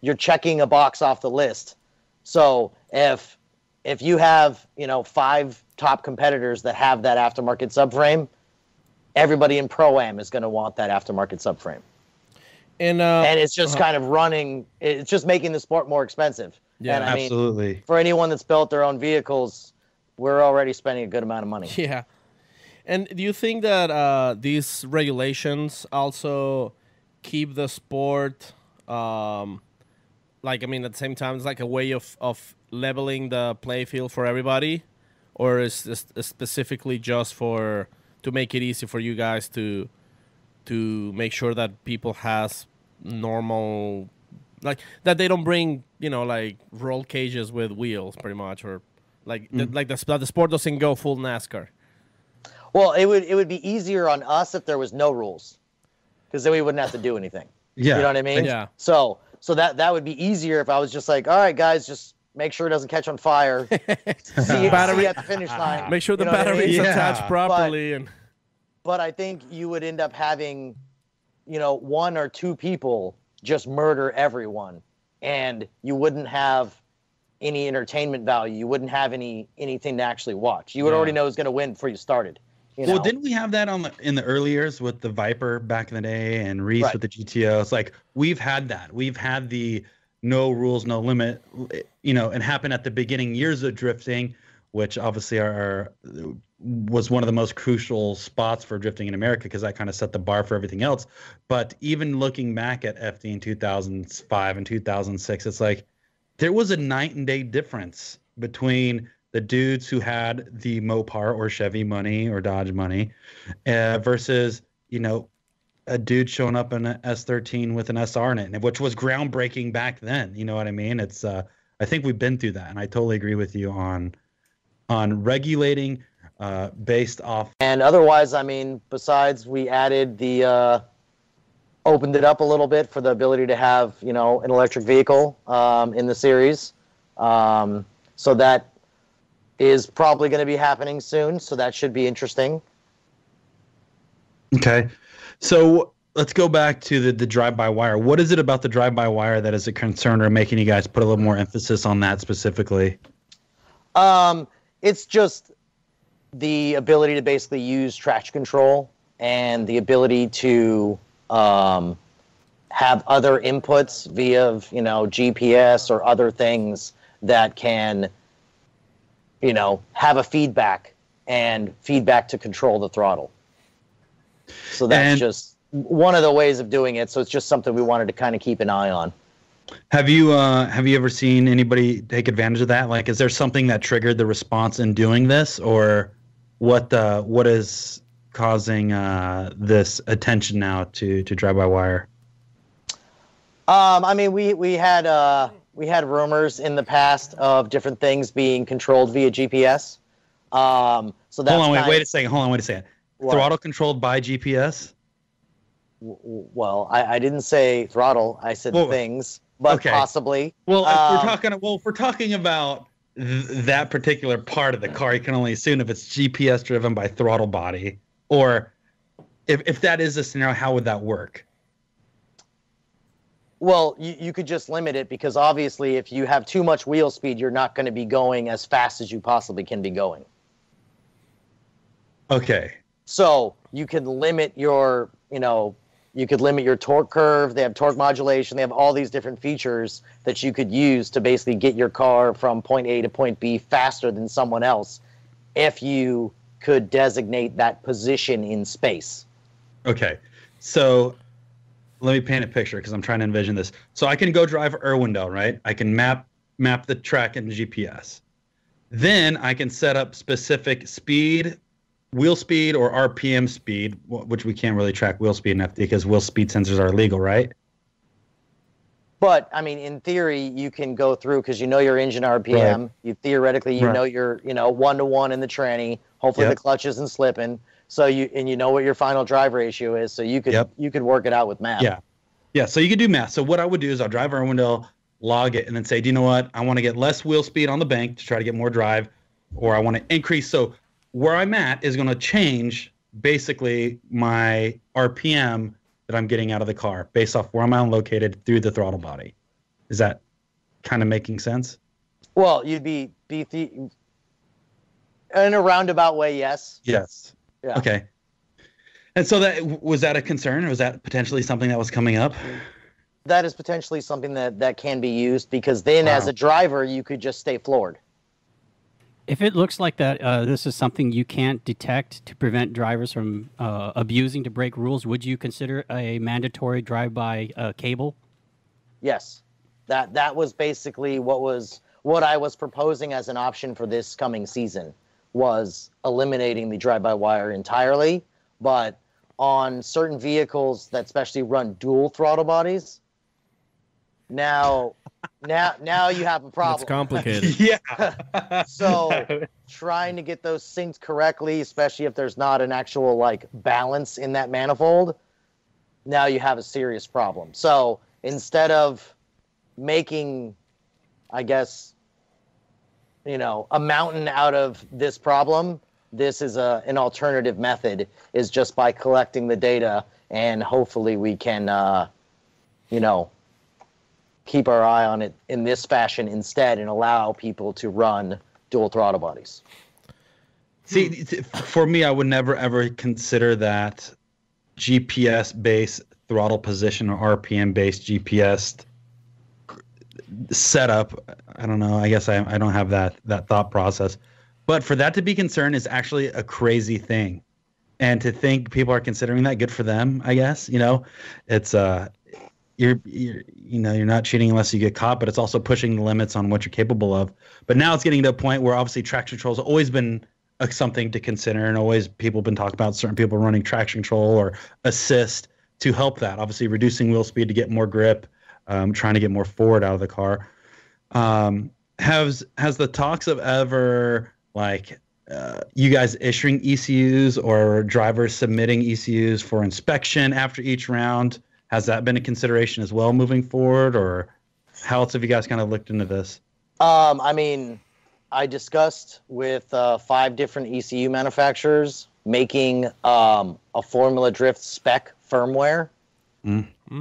You're checking a box off the list. So if you have 5 top competitors that have that aftermarket subframe, everybody in Pro-Am is going to want that aftermarket subframe. And it's just kind of running. It's just making the sport more expensive. Yeah, and I mean, absolutely. for anyone that's built their own vehicles, we're already spending a good amount of money. Yeah. And do you think that these regulations also keep the sport, at the same time, it's like a way of leveling the play field for everybody? Or is this specifically just to make it easy for you guys to make sure that people has normal, like that they don't bring, like roll cages with wheels pretty much, or the sport doesn't go full NASCAR? Well, it would be easier on us if there was no rules, because then we wouldn't have to do anything. Yeah. You know what I mean? Yeah. So that would be easier if I was just like, all right, guys, just make sure it doesn't catch on fire. see you at the finish line. Make sure the You know what I battery is mean? attached properly. But I think you would end up having, 1 or 2 people just murder everyone, and you wouldn't have any entertainment value. You wouldn't have anything to actually watch. You would already know who's going to win before you started. Well, didn't we have that in the early years with the Viper back in the day and Reese Right. with the GTO? It's like we've had that. We've had the no rules, no limit, and happened at the beginning years of drifting, which obviously was one of the most crucial spots for drifting in America because that kind of set the bar for everything else. But even looking back at FD in 2005 and 2006, it's like there was a night and day difference between the dudes who had the Mopar or Chevy money or Dodge money versus, a dude showing up in an S13 with an SR in it, which was groundbreaking back then. You know what I mean? It's I think we've been through that, and I totally agree with you on regulating based off. And otherwise, I mean, besides we added opened it up a little bit for the ability to have, an electric vehicle in the series. So that is probably going to be happening soon. So that should be interesting. Okay. So let's go back to the drive-by-wire. What is it about the drive-by-wire that is a concern or making you guys put a little more emphasis on that specifically? It's just the ability to basically use traction control and the ability to have other inputs via, GPS or other things that can, have a feedback to control the throttle. So that's just one of the ways of doing it. So it's just something we wanted to kind of keep an eye on. Have you ever seen anybody take advantage of that? Like, is there something that triggered the response in doing this, or what is causing this attention now to drive-by-wire? I mean, we had rumors in the past of different things being controlled via GPS. So that's Hold on, wait a second. What? Throttle controlled by GPS? Well, I didn't say throttle. I said things, but okay. Possibly. Well, if we're talking about that particular part of the car, you can only assume if it's GPS driven by throttle body, or if that is a scenario, how would that work? Well, you could just limit it, because obviously if you have too much wheel speed, you're not going to be going as fast as you possibly can be going. Okay. So you can limit your, you could limit your torque curve. They have torque modulation. They have all these different features that you could use to basically get your car from point A to point B faster than someone else, if you could designate that position in space. Okay. So let me paint a picture, because I'm trying to envision this. So I can go drive Irwindale, right? I can map the track in GPS. Then I can set up specific speed, wheel speed, or RPM speed, which we can't really track wheel speed in FD because wheel speed sensors are illegal, right? But I mean, in theory, you can go through, because you know your engine RPM. Right. You theoretically, know your 1-to-1 in the tranny. Hopefully the clutch isn't slipping. So you know what your final drive ratio is. So you could work it out with math. Yeah. So you could do math. So what I would do is I'll drive Irwindale, log it, and then say, do you know what? I want to get less wheel speed on the bank to try to get more drive, or I want to increase. So where I'm at is going to change basically my RPM that I'm getting out of the car based off where I'm located through the throttle body. Is that kind of making sense? Well, you'd be in a roundabout way, yes. Yes. Yeah. Okay. And so was that a concern, or was that potentially something that was coming up? That is potentially something that can be used, because then as a driver, you could just stay floored. If it looks like that, this is something you can't detect to prevent drivers from abusing to break rules, would you consider a mandatory drive-by cable? Yes, that was basically what I was proposing as an option for this coming season, was eliminating the drive-by-wire entirely. But on certain vehicles that especially run dual throttle bodies, now you have a problem. It's complicated. Yeah. So trying to get those synced correctly, especially if there's not an actual balance in that manifold, now you have a serious problem. So instead of making, I guess, a mountain out of this problem, this is an alternative method, is just by collecting the data, and hopefully we can, keep our eye on it in this fashion instead, and allow people to run dual throttle bodies. See, for me, I would never ever consider that GPS-based throttle position or RPM-based GPS setup. I don't know. I guess I don't have that thought process. But for that to be concerned is actually a crazy thing. And to think people are considering that, good for them, I guess. It's you're not cheating unless you get caught, but it's also pushing the limits on what you're capable of. But now it's getting to a point where obviously traction control has always been something to consider, and always people have been talking about certain people running traction control or assist to help that. Obviously reducing wheel speed to get more grip, trying to get more forward out of the car. Has the talks of ever you guys issuing ECUs or drivers submitting ECUs for inspection after each round, has that been a consideration as well moving forward, or how else have you guys kind of looked into this? I mean, I discussed with 5 different ECU manufacturers making a Formula Drift spec firmware.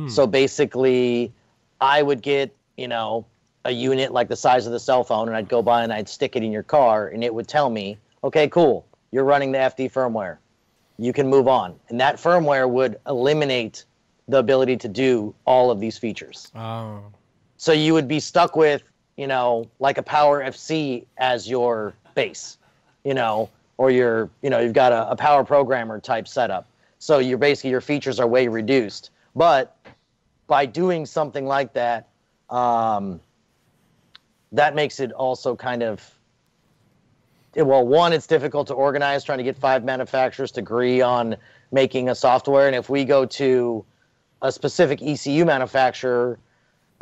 So basically, I would get, a unit like the size of the cell phone, and I'd go by and I'd stick it in your car, and it would tell me, okay, cool, you're running the FD firmware. You can move on. And that firmware would eliminate the ability to do all of these features. Oh. So you would be stuck with, like a Power FC as your base, or you've got a Power Programmer type setup. So your features are way reduced. But by doing something like that, That makes it also kind of, well, one, it's difficult to organize, trying to get 5 manufacturers to agree on making a software. And if we go to a specific ECU manufacturer,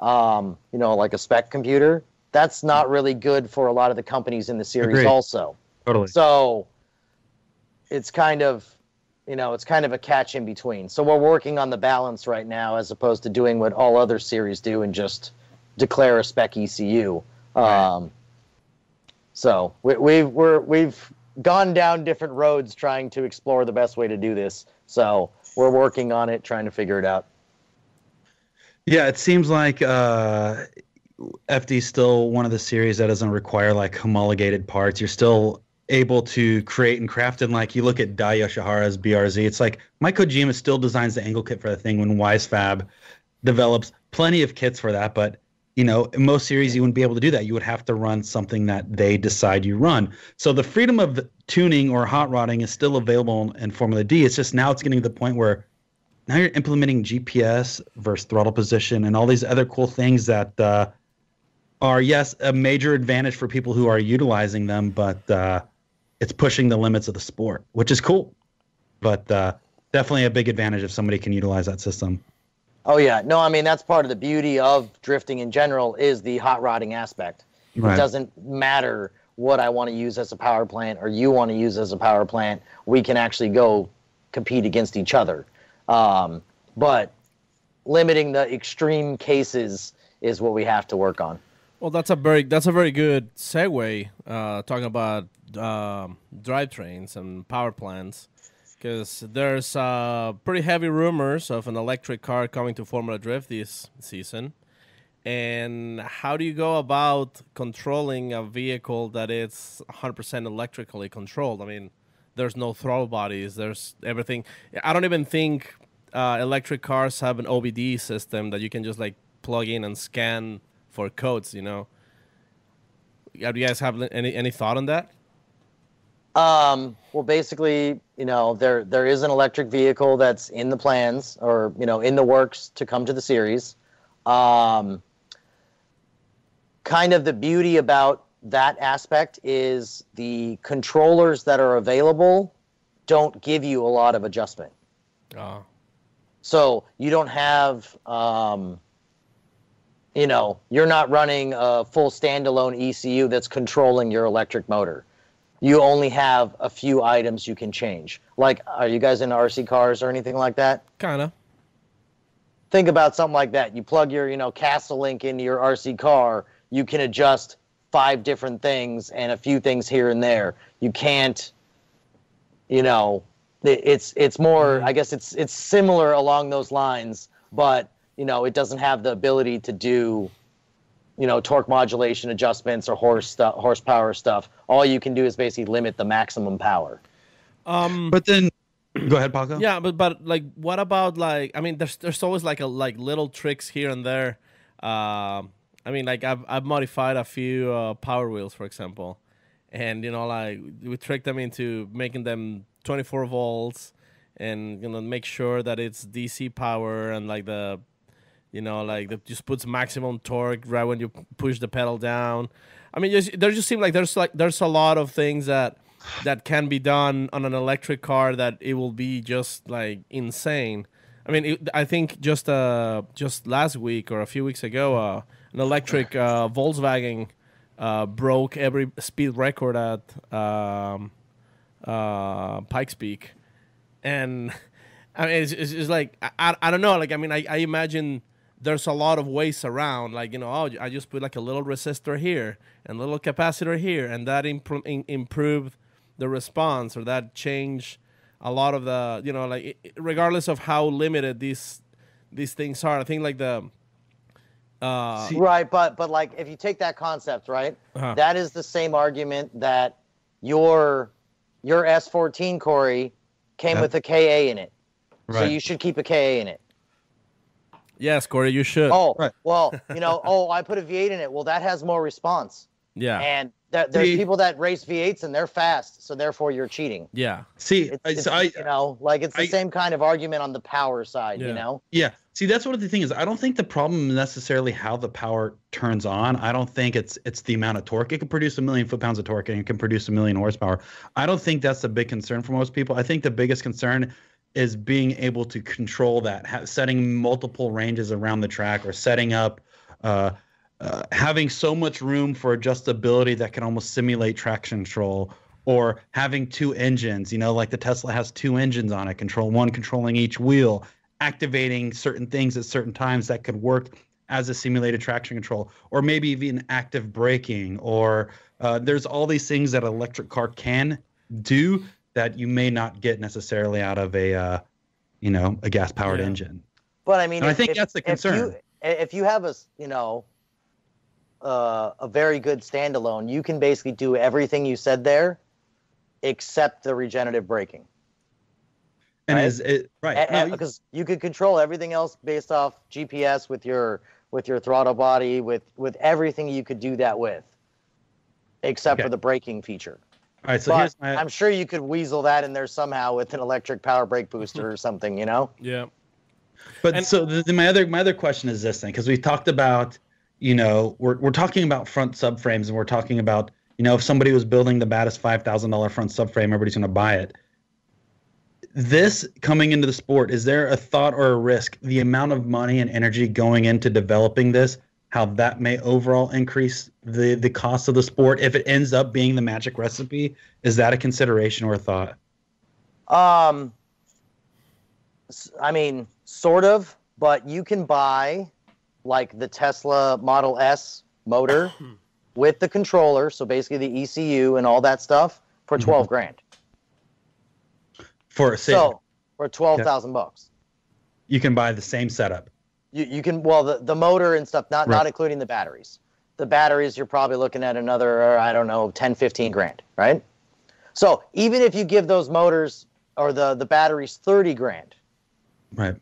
like a spec computer, that's not really good for a lot of the companies in the series. Agreed. Also. Totally. So it's kind of, a catch in between. So we're working on the balance right now, as opposed to doing what all other series do and just declare a spec ECU. Right. So we've gone down different roads trying to explore the best way to do this. So we're working on it, trying to figure it out. Yeah, it seems like FD is still one of the series that doesn't require like homologated parts. You're still able to create and craft, and like you look at Dai Yoshihara's BRZ, it's like Mike Kojima still designs the angle kit for the thing when WiseFab develops plenty of kits for that. But in most series you wouldn't be able to do that. You would have to run something that they decide you run. So the freedom of tuning or hot rodding is still available in Formula D. It's just now it's getting to the point where now you're implementing GPS versus throttle position and all these other cool things that are, yes, a major advantage for people who are utilizing them, but it's pushing the limits of the sport, which is cool. But definitely a big advantage if somebody can utilize that system. Oh, yeah. No, I mean, that's part of the beauty of drifting in general is the hot rodding aspect. Right. It doesn't matter what I want to use as a power plant or you want to use as a power plant. We can actually go compete against each other. But limiting the extreme cases is what we have to work on. Well, that's a very good segue, talking about drivetrains and power plants, because there's pretty heavy rumors of an electric car coming to Formula Drift this season. And how do you go about controlling a vehicle that is 100% electrically controlled? I mean, there's no throttle bodies, there's everything. I don't even think electric cars have an OBD system that you can just like plug in and scan for codes, Do you guys have any thought on that? Well, basically, there is an electric vehicle that's in the plans or, in the works to come to the series. Kind of the beauty about that aspect is the controllers that are available don't give you a lot of adjustment. Oh. So you don't have, you're not running a full standalone ECU that's controlling your electric motor. You only have a few items you can change. Like, are you guys into RC cars or anything like that? Kind of. Think about something like that. You plug your, Castle Link into your RC car. You can adjust 5 different things and a few things here and there. You can't, it's more, I guess it's similar along those lines, but, it doesn't have the ability to do, torque modulation adjustments or horsepower stuff. All you can do is basically limit the maximum power. But then, go ahead, Paco. Yeah, but like, what about like? I mean, there's always like little tricks here and there. I mean, like I've modified a few Power Wheels, for example, and like we tricked them into making them 24 volts, and make sure that it's DC power and like the. Just puts maximum torque right when you push the pedal down. I mean, there just seems like there's a lot of things that can be done on an electric car that it will be just like insane. I mean, I think just last week or a few weeks ago, an electric Volkswagen broke every speed record at Pikes Peak, and I mean, it's like I don't know. Like, I mean, I imagine. There's a lot of ways around, like, I just put like a little resistor here and a little capacitor here, and that improved the response, or that changed a lot of the, regardless of how limited these things are. I think like the right, but like if you take that concept, right, that is the same argument that your S14, Corey, came with a KA in it, right. So you should keep a KA in it. Yes, Corey, you should. Oh, right. Well, I put a V8 in it. Well, that has more response. Yeah. And There's people that race V8s and they're fast, so therefore you're cheating. Yeah. See, It's the same kind of argument on the power side, Yeah. Yeah. See, that's what the thing is. I don't think the problem is necessarily how the power turns on. I don't think it's the amount of torque. It can produce 1,000,000 foot-pounds of torque and it can produce 1,000,000 horsepower. I don't think that's a big concern for most people. I think the biggest concern is being able to control that, setting multiple ranges around the track, or setting up, having so much room for adjustability that can almost simulate traction control, or having two engines, like the Tesla has two engines on it, one controlling each wheel, activating certain things at certain times that could work as a simulated traction control, or maybe even active braking, or there's all these things that an electric car can do that you may not get necessarily out of a gas-powered engine. But I mean, and I think that's the concern. If you have a very good standalone, you can basically do everything you said there, except the regenerative braking. And right? is it right? Because you could control everything else based off GPS with your throttle body, with everything you could do that with, except for the braking feature. All right, so here's I'm sure you could weasel that in there somehow with an electric power brake booster or something, Yeah. But my other question is this thing, because we talked about, we're talking about front subframes, and we're talking about, if somebody was building the baddest $5,000 front subframe, everybody's going to buy it. This coming into the sport, is there a thought or a risk, the amount of money and energy going into developing this, how that may overall increase the cost of the sport if it ends up being the magic recipe? Is that a consideration or a thought? I mean, sort of, but you can buy like the Tesla Model S motor with the controller, so basically the ECU and all that stuff, for 12 grand. For $12,000. You can buy the same setup. You can, the motor and stuff, not including the batteries. The batteries, you're probably looking at another, 10, 15 grand, right? So even if you give those motors or the batteries 30 grand, right,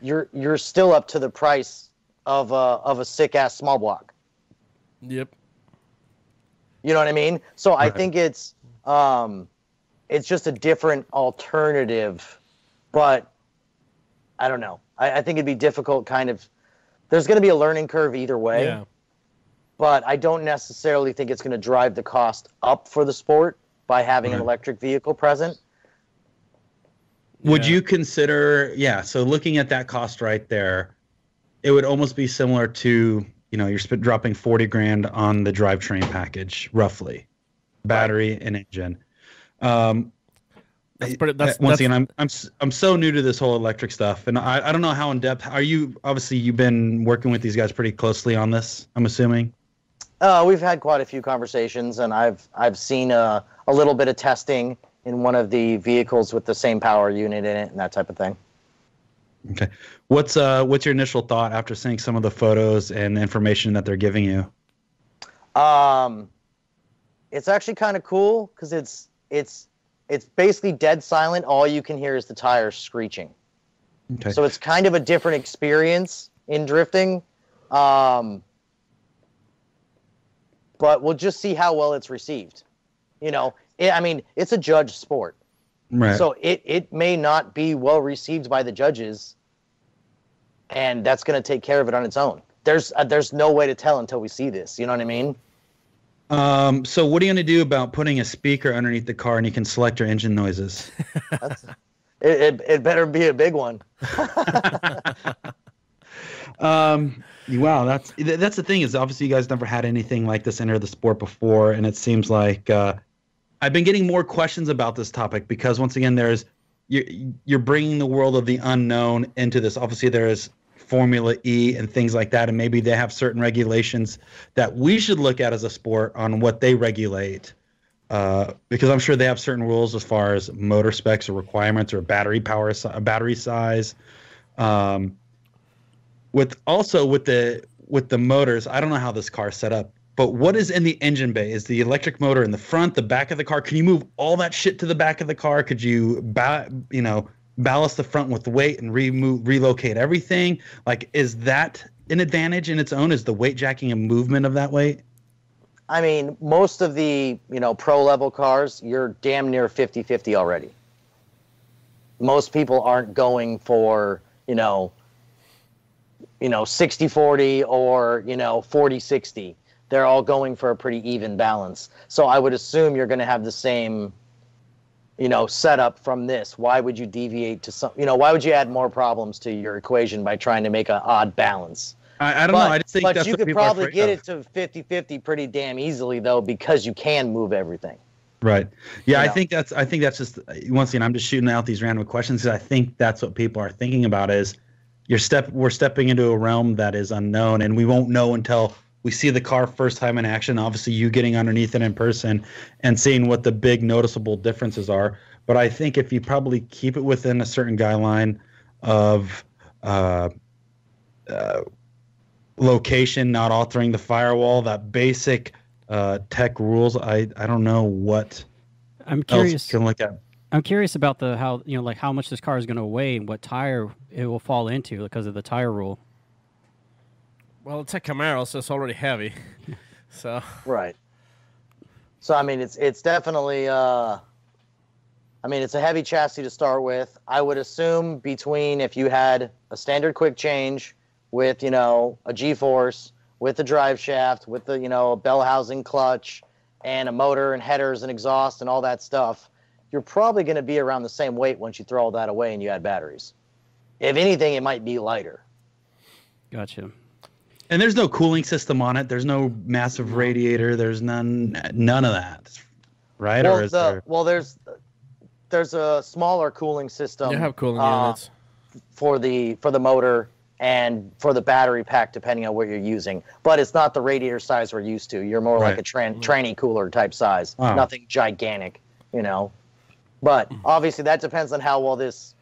you're still up to the price of a sick ass small block. Yep. You know what I mean? So I think it's just a different alternative, but I don't know. I think it'd be difficult there's going to be a learning curve either way. Yeah. But I don't necessarily think it's going to drive the cost up for the sport by having an electric vehicle present. Would you consider, so looking at that cost right there, it would almost be similar to, you're dropping 40 grand on the drivetrain package, roughly, battery and engine. Again, I'm so new to this whole electric stuff, and I don't know how in depth. Obviously you've been working with these guys pretty closely on this, I'm assuming. We've had quite a few conversations, and I've seen a little bit of testing in one of the vehicles with the same power unit in it and that type of thing. Okay, what's your initial thought after seeing some of the photos and the information that they're giving you? It's actually kind of cool because it's basically dead silent. All you can hear is the tires screeching. Okay. So it's kind of a different experience in drifting. But we'll just see how well it's received. It's a judge sport. Right. So it may not be well received by the judges, and that's going to take care of it on its own. There's no way to tell until we see this. You know what I mean? So what are you going to do about putting a speaker underneath the car and you can select your engine noises? It better be a big one. Wow, that's the thing is obviously you guys never had anything like this enter the sport before, and it seems like I've been getting more questions about this topic because once again you're bringing the world of the unknown into this. Obviously there is Formula E and things like that, and maybe they have certain regulations that we should look at as a sport on what they regulate, because I'm sure they have certain rules as far as motor specs or requirements or battery size. With the motors, I don't know how this car is set up, but what is in the engine bay? Is the electric motor in the front, the back of the car? Can you move all that shit to the back of the car? Could you ballast the front with weight and relocate everything? Like, is that an advantage in its own? Is the weight jacking a movement of that weight? I mean, most of the, pro level cars, you're damn near 50-50 already. Most people aren't going for, 60-40 or, 40-60. They're all going for a pretty even balance. So I would assume you're going to have the same, setup from this. Why would you deviate to some, why would you add more problems to your equation by trying to make an odd balance? I don't know. I just think but that's you what could people are probably afraid get of. it to 50-50 pretty damn easily, though, because you can move everything. Right. Yeah, You I think that's just, once again, I'm just shooting out these random questions because I think that's what people are thinking about is we're stepping into a realm that is unknown, and we won't know until we see the car first time in action. Obviously, you getting underneath it in person and seeing what the big noticeable differences are. But I think if you probably keep it within a certain guideline of location, not altering the firewall, that basic tech rules, I don't know what I'm else curious. you can look at. I'm curious about how much this car is going to weigh and what tire it will fall into because of the tire rule. Well, it's a Camaro, so it's already heavy. So Right. So I mean, it's definitely it's a heavy chassis to start with. I would assume between if you had a standard quick change with a G-force, with the drive shaft, with the a bell housing clutch, and a motor and headers and exhaust and all that stuff, you're probably going to be around the same weight once you throw all that away and you add batteries. If anything, it might be lighter. Gotcha. And there's no cooling system on it. There's no massive radiator. There's none of that, right? Well, or is there? well, there's a smaller cooling system. you have cooling units. For the motor and for the battery pack, depending on what you're using. But it's not the radiator size we're used to. You're more like a tranny cooler type size. Wow. Nothing gigantic, But obviously that depends on how well this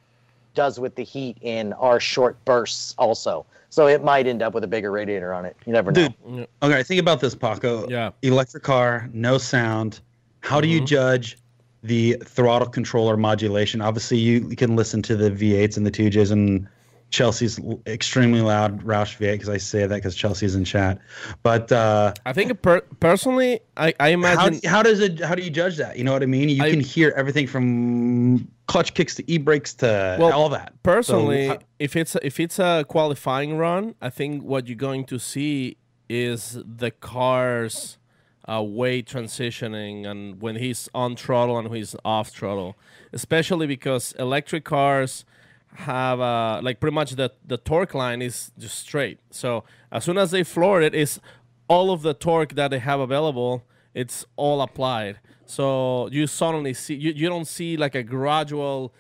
does with the heat in our short bursts also. So it might end up with a bigger radiator on it. You never know. Dude, okay, think about this, Paco. Yeah. Electric car, no sound. How do you judge the throttle controller modulation? Obviously, you can listen to the V8s and the 2Js and Chelsea's extremely loud Roush V8 because I say that because Chelsea's in chat. But I think personally, I imagine. how do you judge that? You know what I mean? You can hear everything from clutch kicks to e-brakes to all that. Personally, So, if it's a qualifying run, I think what you're going to see is the car's weight transitioning and when he's on throttle and when he's off throttle, especially because electric cars have like pretty much the torque line is just straight. So as soon as they floor it, is all of the torque that they have available, it's all applied. So you suddenly see you don't see like a gradual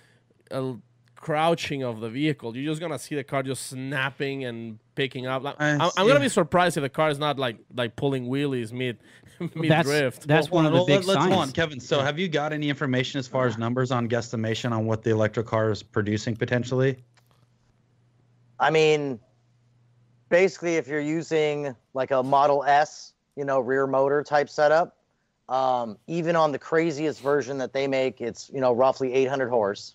crouching of the vehicle. You're just gonna see the car just snapping and picking up. I'm gonna be surprised if the car is not like pulling wheelies mid drift. That's one of the big let's signs. hold on, Kevin. So have you got any information as far as numbers on guesstimation on what the electric car is producing potentially? I mean, basically, if you're using like a Model S, rear motor type setup, even on the craziest version that they make, it's, roughly 800 horse,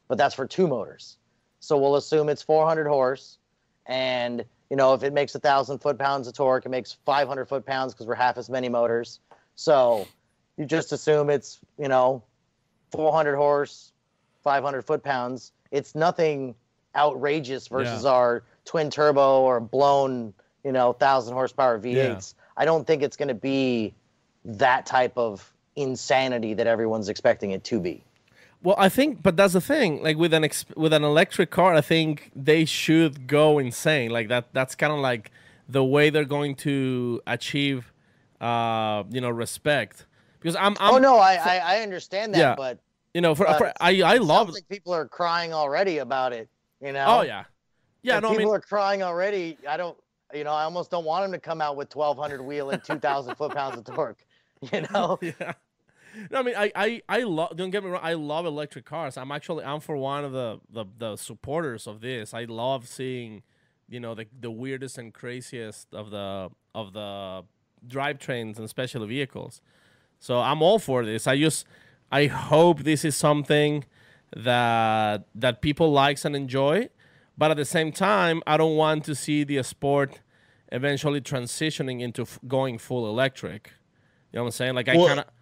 but that's for two motors. So we'll assume it's 400 horse. And, if it makes 1,000 foot-pounds of torque, it makes 500 foot-pounds because we're half as many motors. So you just assume it's, 400 horse, 500 foot-pounds. It's nothing outrageous versus our twin turbo or blown, 1,000 horsepower V8s. Yeah. I don't think it's going to be that type of insanity that everyone's expecting it to be. Well, I think, but that's the thing. Like with an electric car, I think they should go insane. Like that's kind of like the way they're going to achieve, respect. Because I understand that, Yeah. but I love. sounds like people are crying already about it. Oh yeah, yeah. If No, I people mean, are crying already. I don't. I almost don't want them to come out with 1,200 wheel and 2,000 foot-pounds of torque. yeah. No, I mean, I love. Don't get me wrong. I love electric cars. I'm for one of the supporters of this. I love seeing, the weirdest and craziest of the drivetrains and special vehicles. So I'm all for this. I hope this is something that people likes and enjoy, but at the same time, I don't want to see the sport eventually transitioning into going full electric. know what I'm saying? Like,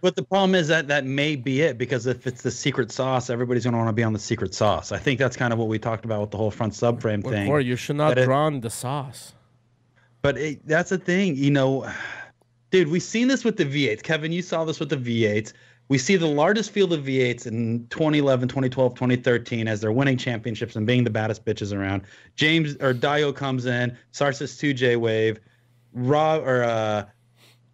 but the problem is that may be it, because if it's the secret sauce, everybody's going to want to be on the secret sauce. I think that's kind of what we talked about with the whole front subframe thing. Corey, you should not drown the sauce. But that's the thing, dude, we've seen this with the V8s. Kevin, you saw this with the V8s. We see the largest field of V8s in 2011, 2012, 2013 as they're winning championships and being the baddest bitches around. Dio comes in, starts this 2J wave.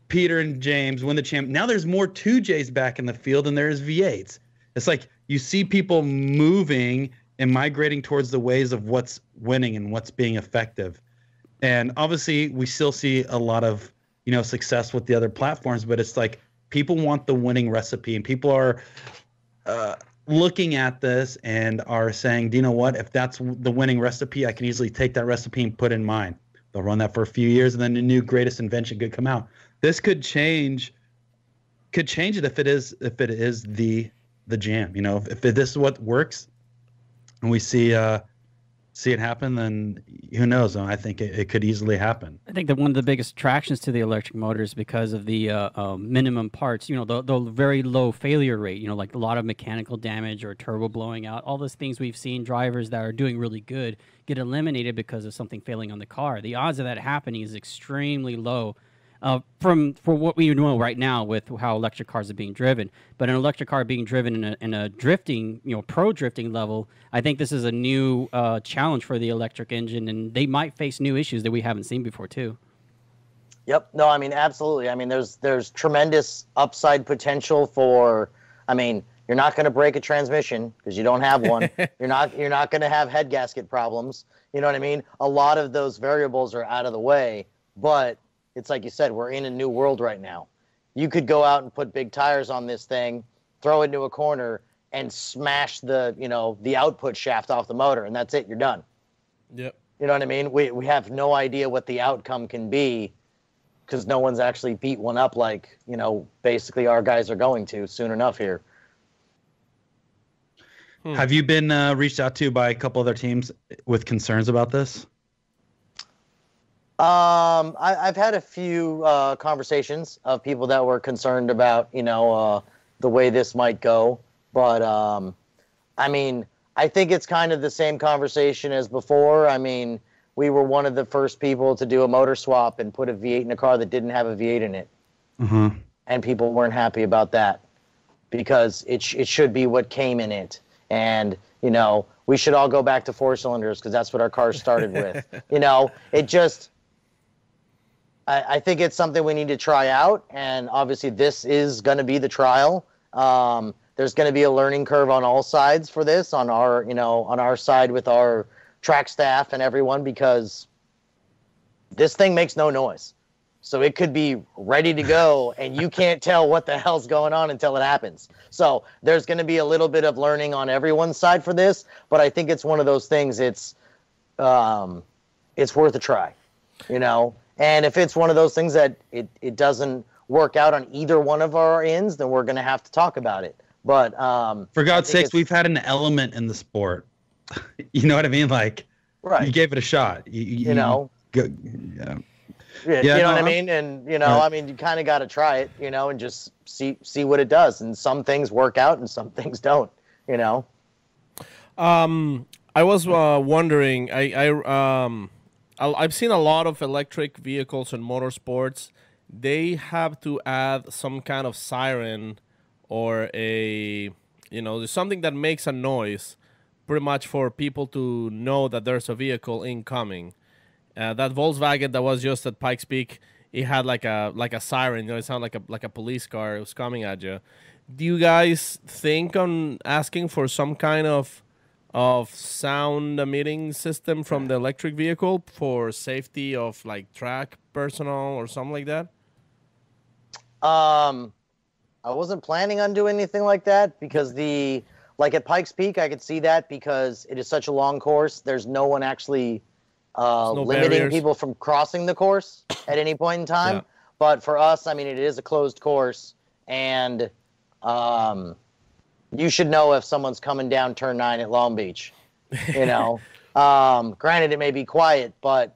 Peter and James win the champ. Now there's more 2Js back in the field than there is V8s. It's like you see people moving and migrating towards the ways of what's winning and what's being effective. And obviously we still see a lot of, success with the other platforms, but it's like people want the winning recipe, and people are looking at this and are saying, do you know what? If that's the winning recipe, I can easily take that recipe and put in mine. They'll run that for a few years, and then a new greatest invention could come out. This could change it if it is the jam. If this is what works, and we see it happen, then who knows? I think it could easily happen. I think that one of the biggest attractions to the electric motor is because of the minimum parts, the very low failure rate, like a lot of mechanical damage or turbo blowing out, all those things we've seen drivers that are doing really good get eliminated because of something failing on the car. The odds of that happening is extremely low. For what we know right now with how electric cars are being driven. But an electric car being driven in a drifting, pro drifting level, I think this is a new challenge for the electric engine, and they might face new issues that we haven't seen before too. Yep. No, I mean, absolutely. I mean, there's tremendous upside potential for, you're not going to break a transmission because you don't have one. You're not going to have head gasket problems. You know what I mean? A lot of those variables are out of the way, but it's like you said, we're in a new world right now. You could go out and put big tires on this thing, throw it into a corner, and smash the output shaft off the motor, and that's it. You're done. Yep. You know what I mean? We have no idea what the outcome can be because no one's actually beat one up like, basically our guys are going to soon enough here. Have you been reached out to by a couple other teams with concerns about this? I've had a few conversations of people that were concerned about, the way this might go. But, I think it's kind of the same conversation as before. We were one of the first people to do a motor swap and put a V8 in a car that didn't have a V8 in it. Mm-hmm. And people weren't happy about that because it should be what came in it. And, we should all go back to 4 cylinders because that's what our cars started with. It just... I think it's something we need to try out, and obviously this is going to be the trial. There's going to be a learning curve on all sides for this, on our side with our track staff and everyone, because this thing makes no noise. So it could be ready to go, and you can't tell what the hell's going on until it happens. So there's going to be a little bit of learning on everyone's side for this, but I think it's one of those things. It's worth a try, And if it's one of those things that it doesn't work out on either one of our ends, then we're going to have to talk about it. But for God's sakes, we've had an element in the sport. You know what I mean? Like, right. You gave it a shot. You know. Yeah. You know what I mean? And, you kind of got to try it, and just see what it does. And some things work out and some things don't, I was wondering, I've seen a lot of electric vehicles and motorsports. They have to add some kind of siren or there's something that makes a noise pretty much for people to know that there's a vehicle incoming. That Volkswagen that was just at Pikes Peak, it had like a siren. It sounded like a police car. It was coming at you. Do you guys think on asking for some kind of sound emitting system from the electric vehicle for safety of like track personnel or something like that? I wasn't planning on doing anything like that because at Pikes Peak, I could see that because it is such a long course. There's no one actually limiting barriers. people from crossing the course at any point in time. Yeah. But for us, it is a closed course, and you should know if someone's coming down turn 9 at Long Beach. Granted, it may be quiet, but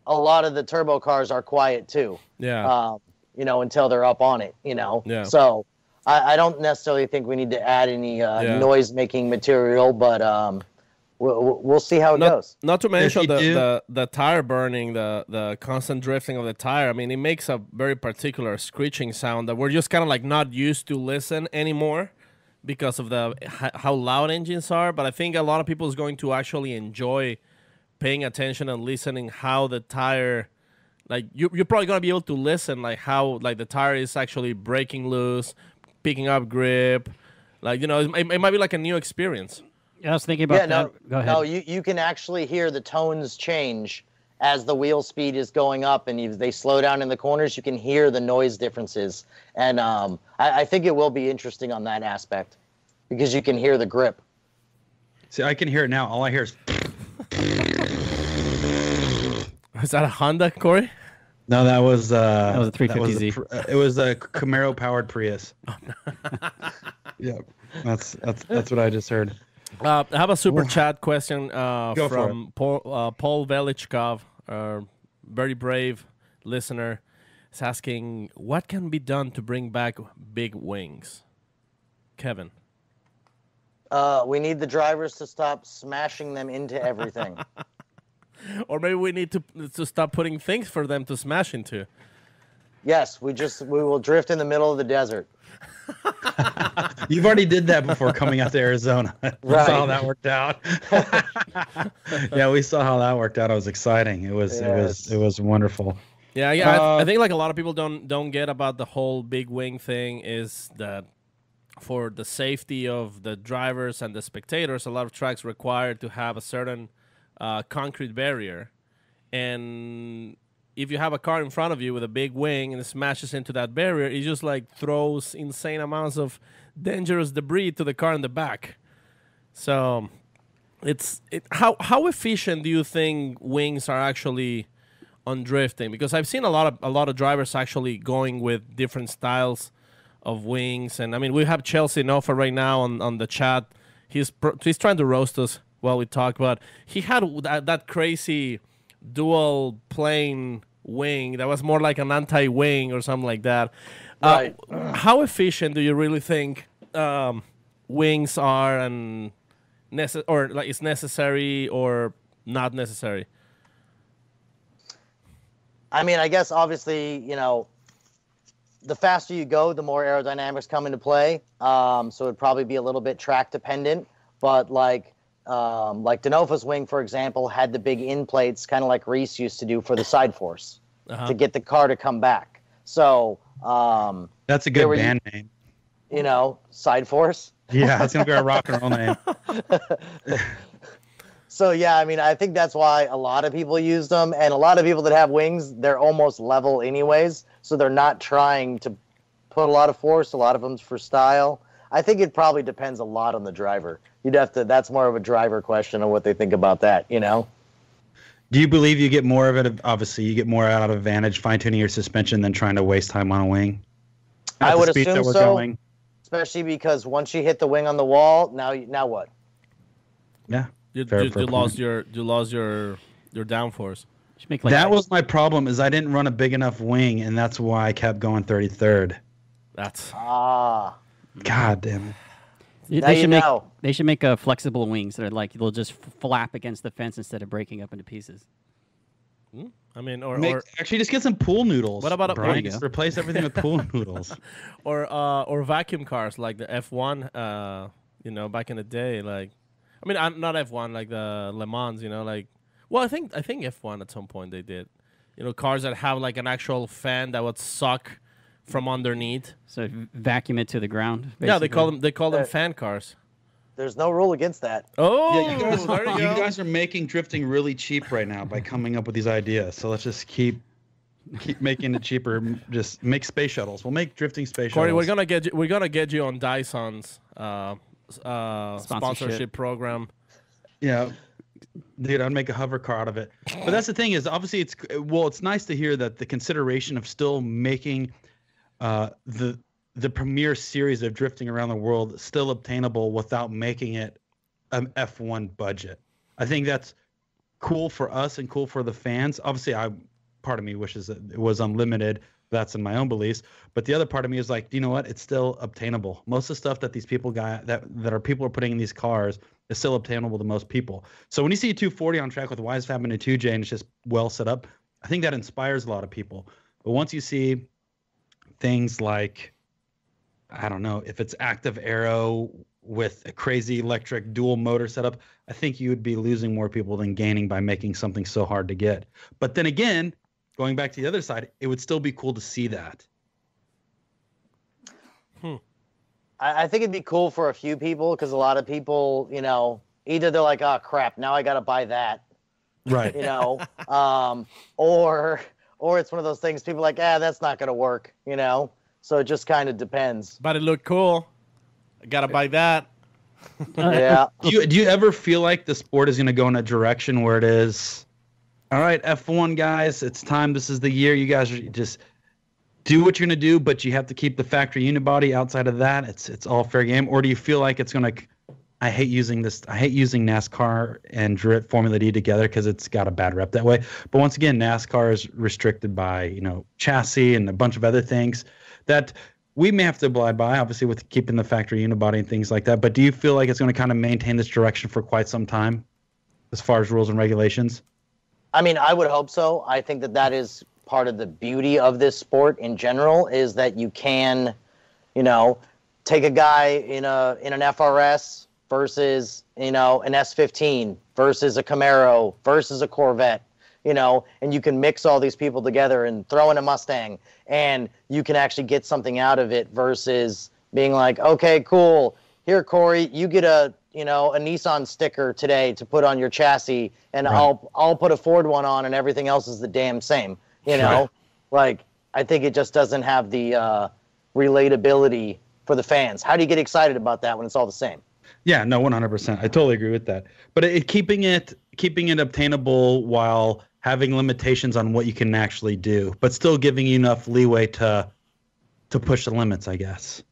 a lot of the turbo cars are quiet too. Yeah. until they're up on it, Yeah. So I don't necessarily think we need to add any noise-making material, but we'll see how it goes. Not to mention you do- the tire burning, the constant drifting of the tire. I mean, it makes a very particular screeching sound that we're just kind of like not used to listen anymore because of how loud engines are. But I think a lot of people is going to actually enjoy paying attention and listening how the tire, like you're probably gonna be able to listen like how like the tire is actually breaking loose, picking up grip, like it might be like a new experience. Yeah, I was thinking about that. Go ahead. No, you can actually hear the tones change as the wheel speed is going up, and they slow down in the corners. You can hear the noise differences, and I think it will be interesting on that aspect because you can hear the grip. See, I can hear it now. All I hear is. Is that a Honda, Corey? No, that was That was a 350Z. It was a Camaro powered Prius. Yeah, that's what I just heard. I have a super chat question Go for from Paul Velichkov, very brave listener. Is asking, what can be done to bring back big wings? Kevin. We need the drivers to stop smashing them into everything. Or maybe we need to stop putting things for them to smash into. Yes, we will drift in the middle of the desert. You've already did that before coming out to Arizona. We Right. saw how that worked out. Yeah, we saw how that worked out. It was exciting. It was wonderful. Yeah, I think like a lot of people don't get about the whole big wing thing is that for the safety of the drivers and the spectators, a lot of tracks require to have a certain concrete barrier, and if you have a car in front of you with a big wing and it smashes into that barrier, it just like throws insane amounts of dangerous debris to the car in the back. So how efficient do you think wings are actually on drifting? Because I've seen a lot of drivers actually going with different styles of wings, and I mean we have Chelsea Noffa right now on the chat. He's trying to roast us while we talk, but he had that crazy dual plane wing that was more like an anti-wing or something like that. Right. How efficient do you really think wings are, and or like it's necessary or not necessary? I mean, I guess obviously, the faster you go, the more aerodynamics come into play. So it'd probably be a little bit track dependent, but like Denofa's wing, for example, had the big in plates, kind of like Reese used to do for the side force to get the car to come back. So That's a good band name. Side force. Yeah, it's gonna be our rock and roll name. So yeah, I mean, I think that's why a lot of people use them, and a lot of people that have wings, they're almost level anyways, so they're not trying to put a lot of force. A lot of them's for style. I think it probably depends a lot on the driver. That's more of a driver question on what they think about that, Do you believe you get more of it? Obviously, you get more out of advantage fine-tuning your suspension than trying to waste time on a wing. At I the would speed assume that we're so, going. especially because once you hit the wing on the wall, now what? Yeah. You Fair lost point. your downforce. Should make like That was my problem, is I didn't run a big enough wing, and that's why I kept going 33rd. That's God damn it. Now you know. They should make flexible wings that are like they'll just flap against the fence instead of breaking up into pieces. I mean, Actually, just get some pool noodles. What about Brian? there you Just go. replace everything with pool noodles. or vacuum cars like the F1. Back in the day, like. I mean, not F1, like the Le Mans, like. Well, I think F1 at some point they did. Cars that have like an actual fan that would suck from underneath. So vacuum it to the ground. Basically. Yeah, they call them fan cars. There's no rule against that. Oh, Yeah, there you go. guys are making drifting really cheap right now by coming up with these ideas. So let's just keep making it cheaper. Just make space shuttles. We'll make drifting space Corey, shuttles. we're gonna get you on Dyson's sponsorship program. Yeah. Dude, I'd make a hover car out of it. But that's the thing is, obviously, it's nice to hear that the consideration of still making the premier series of drifting around the world still obtainable without making it an F1 budget. I think that's cool for us and cool for the fans. Obviously, part of me wishes that it was unlimited, That's in my own beliefs. But the other part of me is like, you know what? It's still obtainable. Most of the stuff that these people got people are putting in these cars is still obtainable to most people. So when you see a 240 on track with Wisefab and a 2J and it's just well set up, I think that inspires a lot of people. But once you see things like, I don't know, if it's active aero with a crazy electric dual motor setup, I think you would be losing more people than gaining by making something so hard to get. But then again, going back to the other side, it would still be cool to see that. I think it'd be cool for a few people because a lot of people, you know, either they're like, oh crap, now I got to buy that, Right. you know, or it's one of those things people are like, that's not going to work, you know. So it just kind of depends. But it looked cool. I gotta buy that. Yeah. Do you ever feel like the sport is going to go in a direction where it is, all right, F1 guys, it's time. This is the year. You guys are just do what you're going to do, but you have to keep the factory unibody. Outside of that, it's all fair game. Or do you feel like it's going to, I hate using NASCAR and Formula D together because it's got a bad rep that way. But once again, NASCAR is restricted by, you know, chassis and a bunch of other things that we may have to abide by, obviously, with keeping the factory unibody and things like that. But do you feel like it's going to kind of maintain this direction for quite some time as far as rules and regulations? I mean, I would hope so. I think that is part of the beauty of this sport in general is that you can, you know, take a guy in an FRS versus, you know, an S15 versus a Camaro versus a Corvette, you know, and you can mix all these people together and throw in a Mustang and you can actually get something out of it versus being like, okay, cool. Here, Corey, you get a Nissan sticker today to put on your chassis and Right. I'll put a Ford one on and everything else is the damn same. You know, Right. like I think it just doesn't have the relatability for the fans. How do you get excited about that when it's all the same? Yeah, no, 100%. I totally agree with that. But keeping it obtainable while having limitations on what you can actually do, but still giving you enough leeway to push the limits, I guess.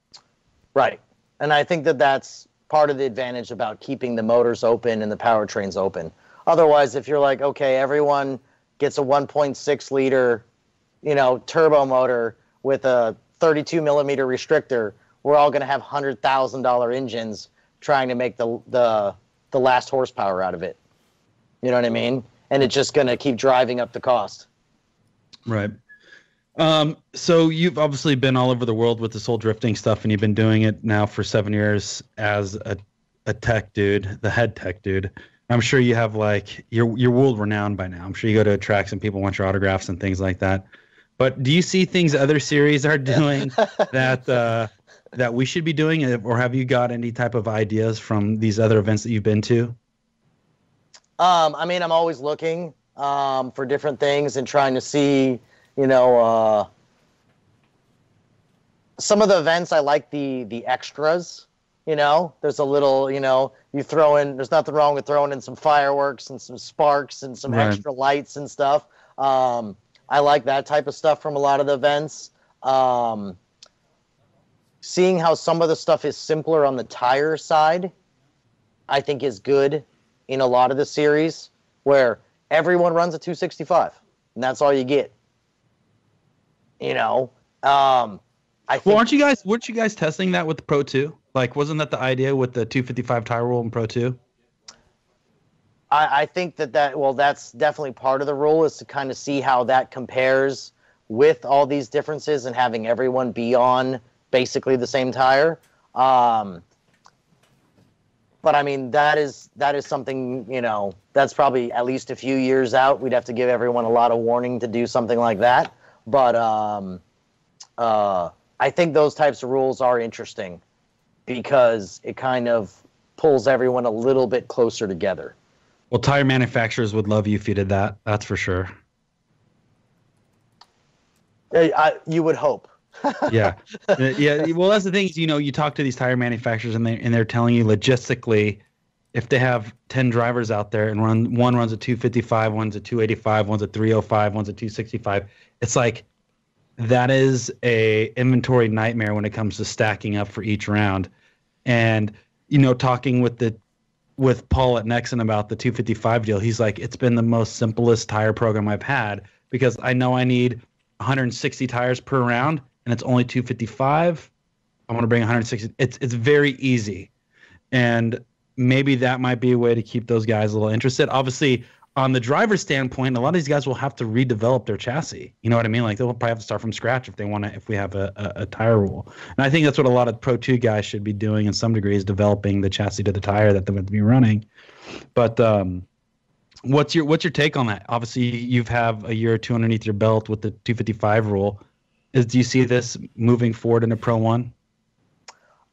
Right. And I think that's part of the advantage about keeping the motors open and the powertrains open. Otherwise, if you're like, okay, everyone gets a 1.6 liter, you know, turbo motor with a 32 millimeter restrictor, we're all going to have $100,000 engines trying to make the last horsepower out of it. You know what I mean? And it's just going to keep driving up the cost. Right. So you've obviously been all over the world with this whole drifting stuff, and you've been doing it now for 7 years as a tech dude, the head tech dude. I'm sure you have like you're world renowned by now. I'm sure you go to tracks and people want your autographs and things like that. But do you see things other series are doing that we should be doing, or have you got any type of ideas from these other events that you've been to? I mean, I'm always looking for different things and trying to see, you know, some of the events I like the extras. You know, there's a little, you know, you throw in. There's nothing wrong with throwing in some fireworks and some sparks and some Right. extra lights and stuff. I like that type of stuff from a lot of the events. Seeing how some of the stuff is simpler on the tire side, I think is good in a lot of the series where everyone runs a 265 and that's all you get. You know, I think, Well, weren't you guys testing that with the Pro 2? Like, wasn't that the idea with the 255 tire rule in Pro 2? I think that's definitely part of the rule is to kind of see how that compares with all these differences and having everyone be on basically the same tire. But I mean, that is something, you know, that's probably at least a few years out. We'd have to give everyone a lot of warning to do something like that. But I think those types of rules are interesting because it kind of pulls everyone a little bit closer together. Well, tire manufacturers would love you if you did that. That's for sure. You would hope. Yeah. Yeah. Well, that's the thing is, you know, you talk to these tire manufacturers and they're telling you logistically, if they have 10 drivers out there and one runs a 255, one's a 285, one's a 305, one's a 265, it's like that is a inventory nightmare when it comes to stacking up for each round. And, you know, talking with Paul at Nexon about the 255 deal, he's like, it's been the most simplest tire program I've had because I know I need 160 tires per round and it's only 255, I want to bring 160. It's very easy. And maybe that might be a way to keep those guys a little interested. Obviously, on the driver's standpoint, a lot of these guys will have to redevelop their chassis. You know what I mean? Like they'll probably have to start from scratch if we have a tire rule. And I think that's what a lot of Pro 2 guys should be doing in some degree, is developing the chassis to the tire that they're going to be running. But what's your take on that? Obviously, you've have a year or two underneath your belt with the 255 rule. Do you see this moving forward into Pro 1?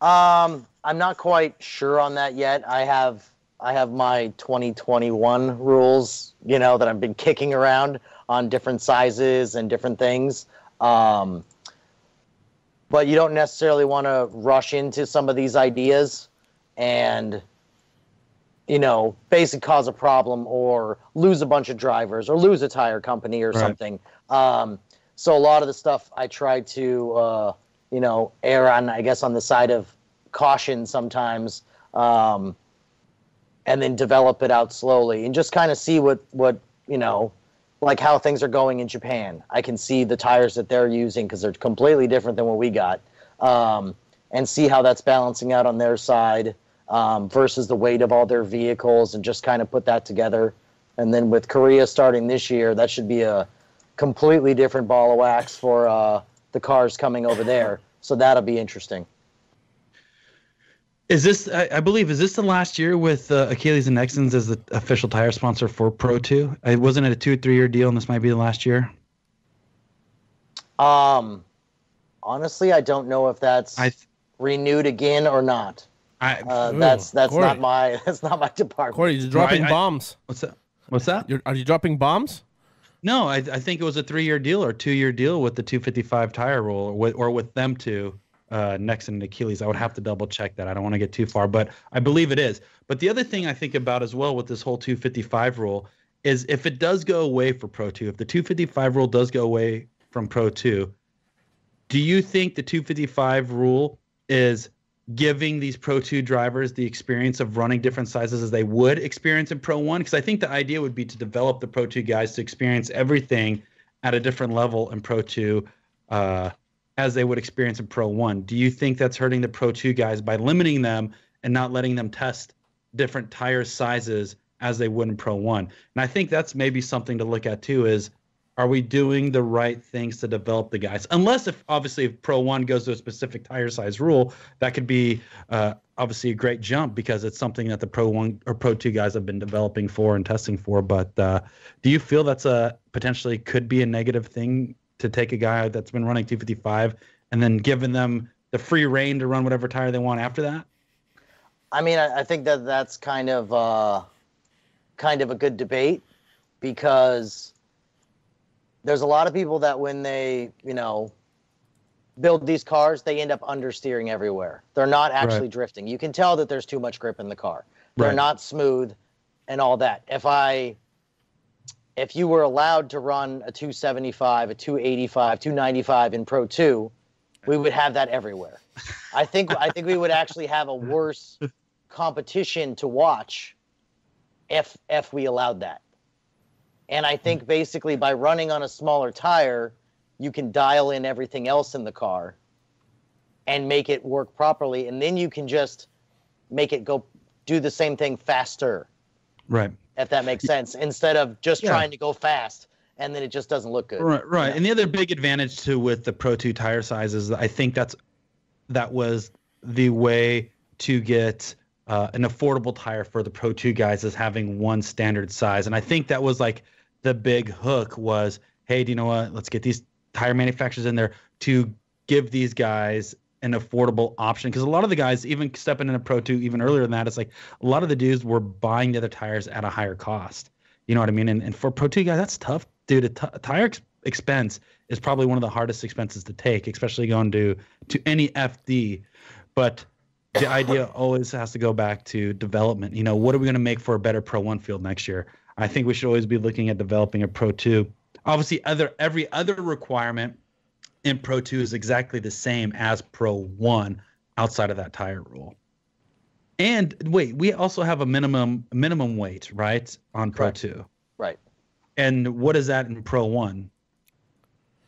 I'm not quite sure on that yet. I have my 2021 rules, that I've been kicking around on different sizes and different things. But you don't necessarily want to rush into some of these ideas and, basically cause a problem or lose a bunch of drivers or lose a tire company or something. So a lot of the stuff I try to, err on, I guess, on the side of caution sometimes. And then develop it out slowly and just kind of see what like how things are going in Japan. I can see the tires that they're using because they're completely different than what we got, and see how that's balancing out on their side versus the weight of all their vehicles, and just kind of put that together. And then with Korea starting this year, that should be a completely different ball of wax for the cars coming over there. So that'll be interesting. Is this, I believe, is this the last year with Achilles and Nexans as the official tire sponsor for Pro 2? Wasn't it a 2 or 3 year deal, and this might be the last year? Honestly, I don't know if that's renewed again or not. That's Corey. not my department. Corey, you're dropping bombs. What's that? Are you dropping bombs? No, I think it was a 3 year deal or 2 year deal with the 255 tire rule, or with them two. Nexan and Achilles. I would have to double check that. I don't want to get too far, but I believe it is. But the other thing I think about as well with this whole 255 rule is if it does go away for Pro 2, if the 255 rule does go away from Pro 2, do you think the 255 rule is giving these Pro 2 drivers the experience of running different sizes as they would experience in Pro 1? Because I think the idea would be to develop the Pro 2 guys to experience everything at a different level in Pro 2, as they would experience in Pro 1. Do you think that's hurting the Pro 2 guys by limiting them and not letting them test different tire sizes as they would in Pro 1? And I think that's maybe something to look at too, is are we doing the right things to develop the guys? Unless if Pro 1 goes to a specific tire size rule, that could be obviously a great jump because it's something that the Pro 1 or Pro 2 guys have been developing for and testing for. But do you feel that's potentially could be a negative thing to take a guy that's been running 255 and then giving them the free reign to run whatever tire they want after that? I mean, I think that's kind of a good debate, because there's a lot of people that when they, build these cars, they end up understeering everywhere. They're not actually drifting. You can tell that there's too much grip in the car. They're not smooth and all that. If you were allowed to run a 275, a 285, 295 in Pro 2, we would have that everywhere. I think we would actually have a worse competition to watch if we allowed that. And I think basically by running on a smaller tire, you can dial in everything else in the car and make it work properly, and then you can just make it go do the same thing faster. Right. If that makes sense, instead of just trying to go fast and then it just doesn't look good. Right. And the other big advantage too with the Pro 2 tire sizes, I think that was the way to get an affordable tire for the Pro 2 guys, is having one standard size. And I think that was like the big hook was, hey, do you know what? Let's get these tire manufacturers in there to give these guys an affordable option, because a lot of the guys, even stepping into Pro 2 even earlier than that, it's like a lot of the dudes were buying the other tires at a higher cost. You know what I mean? And for Pro 2 guys, that's tough, dude. A tire expense is probably one of the hardest expenses to take, especially going to any FD. But the idea always has to go back to development. What are we going to make for a better Pro 1 field next year? I think we should always be looking at developing a Pro 2. Obviously, every other requirement in Pro 2 is exactly the same as Pro 1 outside of that tire rule. And wait, we also have a minimum weight, right, on Pro 2. Right. And what is that in Pro 1?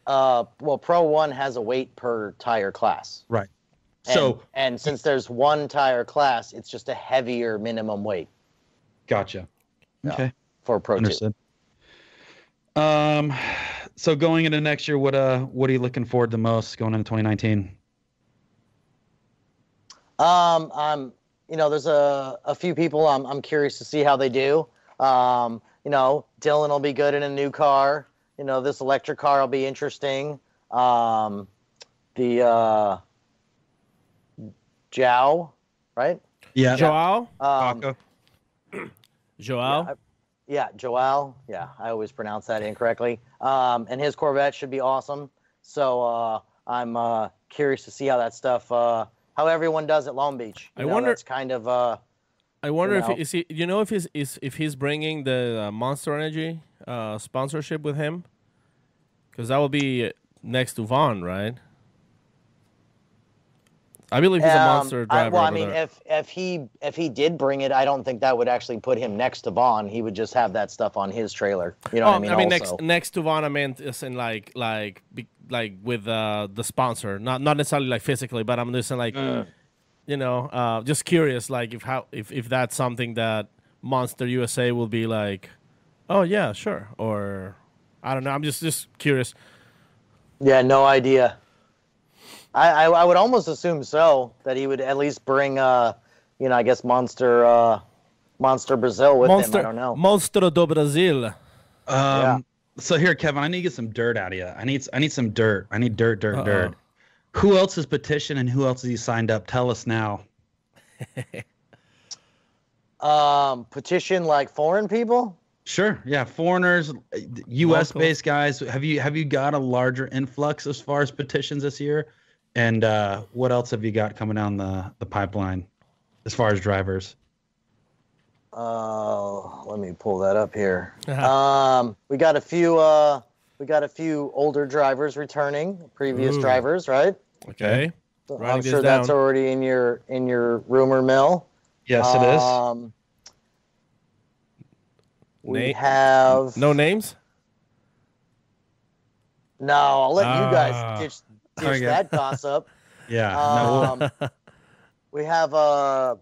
Well, Pro 1 has a weight per tire class. Right. And, So and since there's one tire class, it's just a heavier minimum weight gotcha. Okay. for Pro 2. Understood. So going into next year, what are you looking forward the most going into 2019? There's a few people I'm curious to see how they do. Dylan will be good in a new car. This electric car will be interesting. The Joao, right? Yeah. Joao? Paco. Joao? Yeah, Joao. Yeah, I always pronounce that incorrectly. And his Corvette should be awesome. So I'm curious to see how that stuff, how everyone does at Long Beach. I wonder. That's kind of. I wonder you know. if he's bringing the Monster Energy sponsorship with him, because that will be next to Vaughn, right? I believe he's a Monster driver. Well, I mean, if he did bring it, I don't think that would actually put him next to Vaughn. He would just have that stuff on his trailer. You know what I mean? Also. next to Vaughn, I meant is in like with the sponsor, not necessarily like physically, but I'm just saying like. Just curious, like if that's something that Monster USA will be like, oh yeah, sure, or I don't know. I'm just curious. Yeah, no idea. I would almost assume so, that he would at least bring I guess Monster Brazil with him. I don't know. Monster do Brasil. Yeah. So here, Kevin, I need to get some dirt out of you. I need some dirt. I need dirt. Who else is petitioned and who else has he signed up? Tell us now. Petition like foreign people? Sure. Yeah, foreigners, U.S. based guys. Have you got a larger influx as far as petitions this year? And what else have you got coming down the pipeline as far as drivers? Let me pull that up here. We got a few older drivers returning, previous drivers, right? Okay. So I'm sure that's already in your rumor mill. Yes, it is. We have no names. No, I'll let you guys ditch that gossip. Yeah. We have a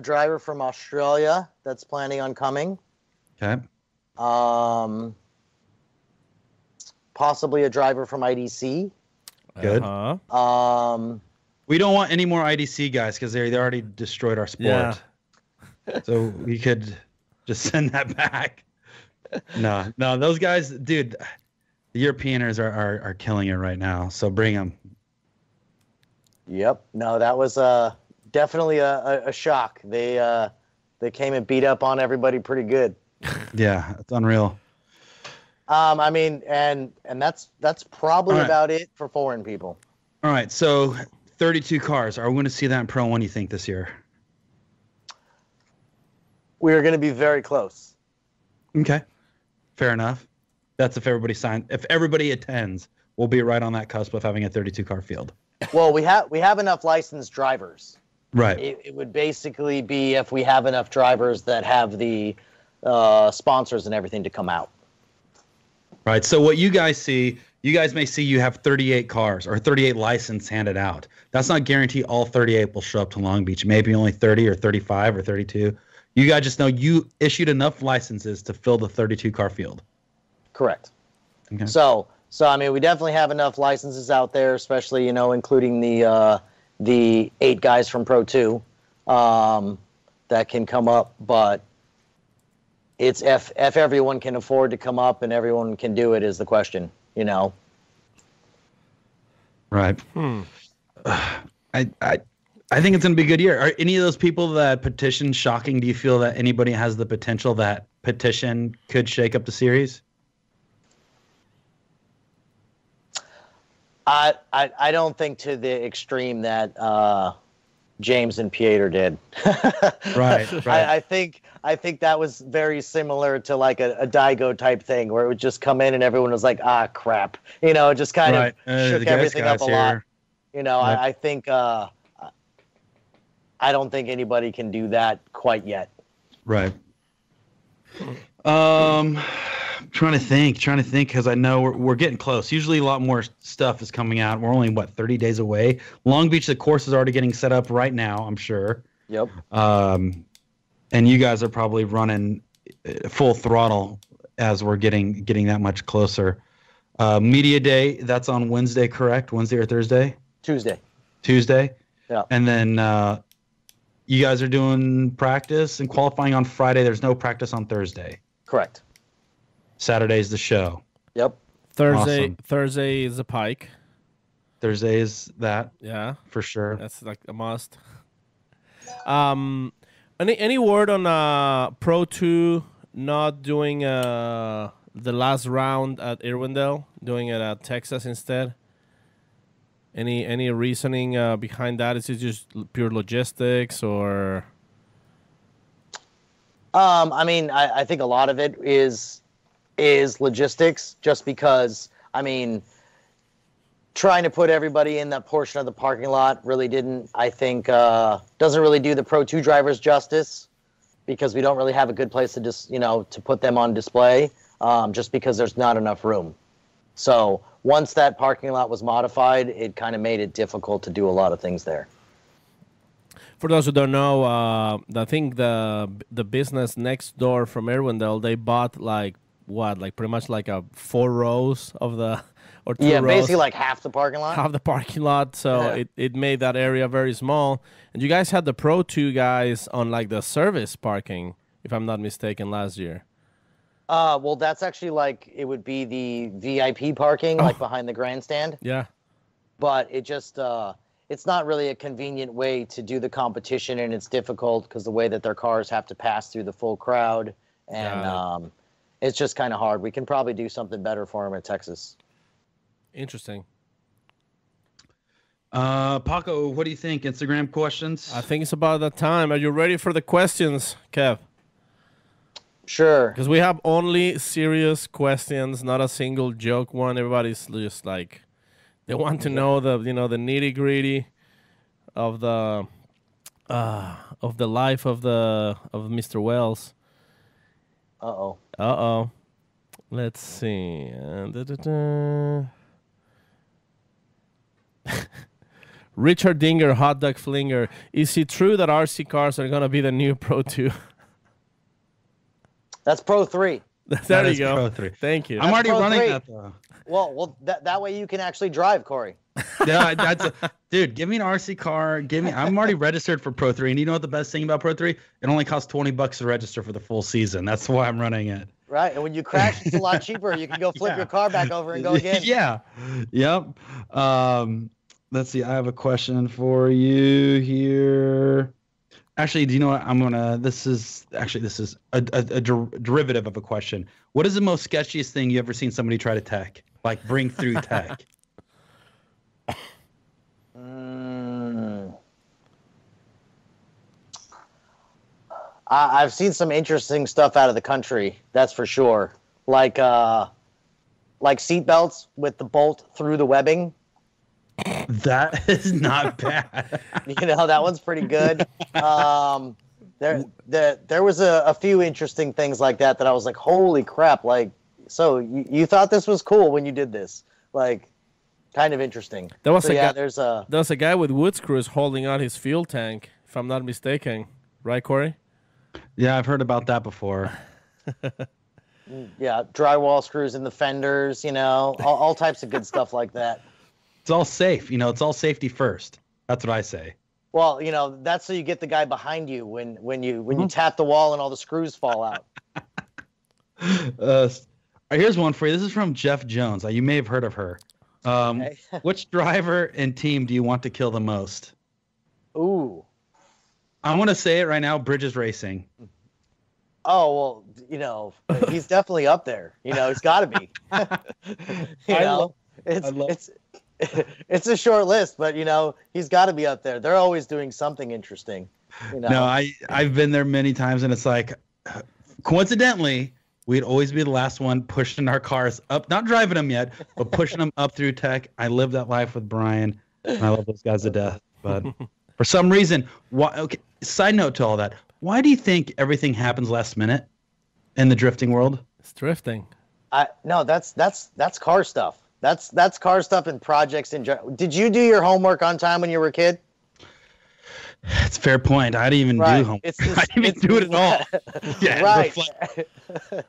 driver from Australia that's planning on coming. Okay. Possibly a driver from IDC. Good. We don't want any more IDC guys because they already destroyed our sport. Yeah. So we could just send that back. No, those guys, dude. The Europeaners are killing it right now. So bring them. Yep. No, that was definitely a shock. They came and beat up on everybody pretty good. Yeah, it's unreal. I mean, and that's probably about it for foreign people. All right, so 32 cars. Are we going to see that in Pro 1, you think, this year? We're going to be very close. Okay, fair enough. That's if everybody attends, we'll be right on that cusp of having a 32-car field. Well, we have enough licensed drivers. Right. It would basically be if we have enough drivers that have the sponsors and everything to come out. Right. So what you guys may see you have 38 cars or 38 license handed out. That's not guaranteed all 38 will show up to Long Beach. Maybe only 30 or 35 or 32. You guys just know you issued enough licenses to fill the 32-car field. Correct. Okay. So I mean, we definitely have enough licenses out there, especially, including the 8 guys from Pro 2 that can come up. But it's if everyone can afford to come up and everyone can do it is the question, Right. I think it's going to be a good year. Are any of those people that petition shocking? Do you feel that anybody has the potential that petition could shake up the series? I don't think to the extreme that James and Pieter did. Right. I think that was very similar to like a Daigo type thing where it would just come in and everyone was like, crap. Just kind of shook everything up a lot. Right. I think I don't think anybody can do that quite yet. Right. trying to think because I know we're getting close. Usually a lot more stuff is coming out. We're only 30 days away. Long Beach, the course is already getting set up right now, I'm sure. Yep. And you guys are probably running full throttle as we're getting that much closer. Media Day, that's on Wednesday, correct? Wednesday or Thursday? Tuesday. Yeah. And then you guys are doing practice and qualifying on Friday. There's no practice on Thursday. Correct. Saturday's the show. Yep. Thursday. Awesome. Thursday is a pike. Thursday is that. Yeah, For sure. that's like a must. Any word on Pro 2 not doing the last round at Irwindale, doing it at Texas instead? Any reasoning behind that? Is it just pure logistics or? I mean, I think a lot of it is logistics, just because, I mean, trying to put everybody in that portion of the parking lot really didn't, I think, doesn't really do the Pro 2 drivers justice, because we don't really have a good place to just, to put them on display, just because there's not enough room. So once that parking lot was modified, it kind of made it difficult to do a lot of things there. For those who don't know, I think the business next door from Irwindale, they bought like pretty much like 4 rows of the or 2 rows. Basically like half the parking lot. Half the parking lot, so Yeah. it made that area very small. And you guys had the Pro 2 guys on like the service parking, if I'm not mistaken, last year. Well, that's actually it would be the VIP parking, like behind the grandstand. Yeah. But it just, it's not really a convenient way to do the competition, and it's difficult because the way that their cars have to pass through the full crowd, and it's just kind of hard. We can probably do something better for them in Texas. Interesting. Paco, what do you think? Instagram questions? I think it's about that time. Are you ready for the questions, Kev? Sure. Because we have only serious questions, not a single joke one. Everybody's just like, they want to know the nitty gritty of the life of Mr. Wells. Uh-oh. Let's see. Richard Dinger, hot dog flinger. Is it true that RC cars are gonna be the new Pro 2? That's Pro 3. There you is go. Pro 3. Thank you. I'm already Pro running 3. that though. Well, that way you can actually drive, Corey. Yeah, dude. Give me an RC car. I'm already registered for Pro 3, and you know what the best thing about Pro 3? It only costs $20 to register for the full season. That's why I'm running it. Right, and when you crash, it's a lot cheaper. You can go flip your car back over and go again. Yeah. Yep. Let's see. I have a question for you here. Actually, do you know what? This is a derivative of a question. What is the most sketchiest thing you ever seen somebody try to tech? Like bring through tech? I've seen some interesting stuff out of the country, that's for sure. Like seat belts with the bolt through the webbing. That is not bad. That one's pretty good. There was a few interesting things like that I was like, holy crap! Like, so you thought this was cool when you did this? Like, kind of interesting. There was There's a guy with wood screws holding out his fuel tank, if I'm not mistaken. Right, Corey? Yeah, I've heard about that before. Yeah, drywall screws in the fenders. All types of good stuff like that. It's all safe. It's all safety first. That's what I say. Well, that's so you get the guy behind you when you tap the wall and all the screws fall out. Here's one for you. This is from Jeff Jones. You may have heard of her. Okay. Which driver and team do you want to kill the most? Ooh. I want to say it right now. Bridges Racing. Oh, well, he's definitely up there. He's got to be. It's a short list, but he's got to be up there. They're always doing something interesting. No, I've been there many times, and it's like, coincidentally, we'd always be the last one pushing our cars up, not driving them yet, but pushing them up through tech. I lived that life with Brian, and I love those guys to death. But for some reason, why? Okay, side note to all that, why do you think everything happens last minute in the drifting world? It's drifting. No, that's car stuff. That's car stuff and projects in general. Did you do your homework on time when you were a kid? It's a fair point. I didn't even do homework. I didn't even do it at all. Yeah, right.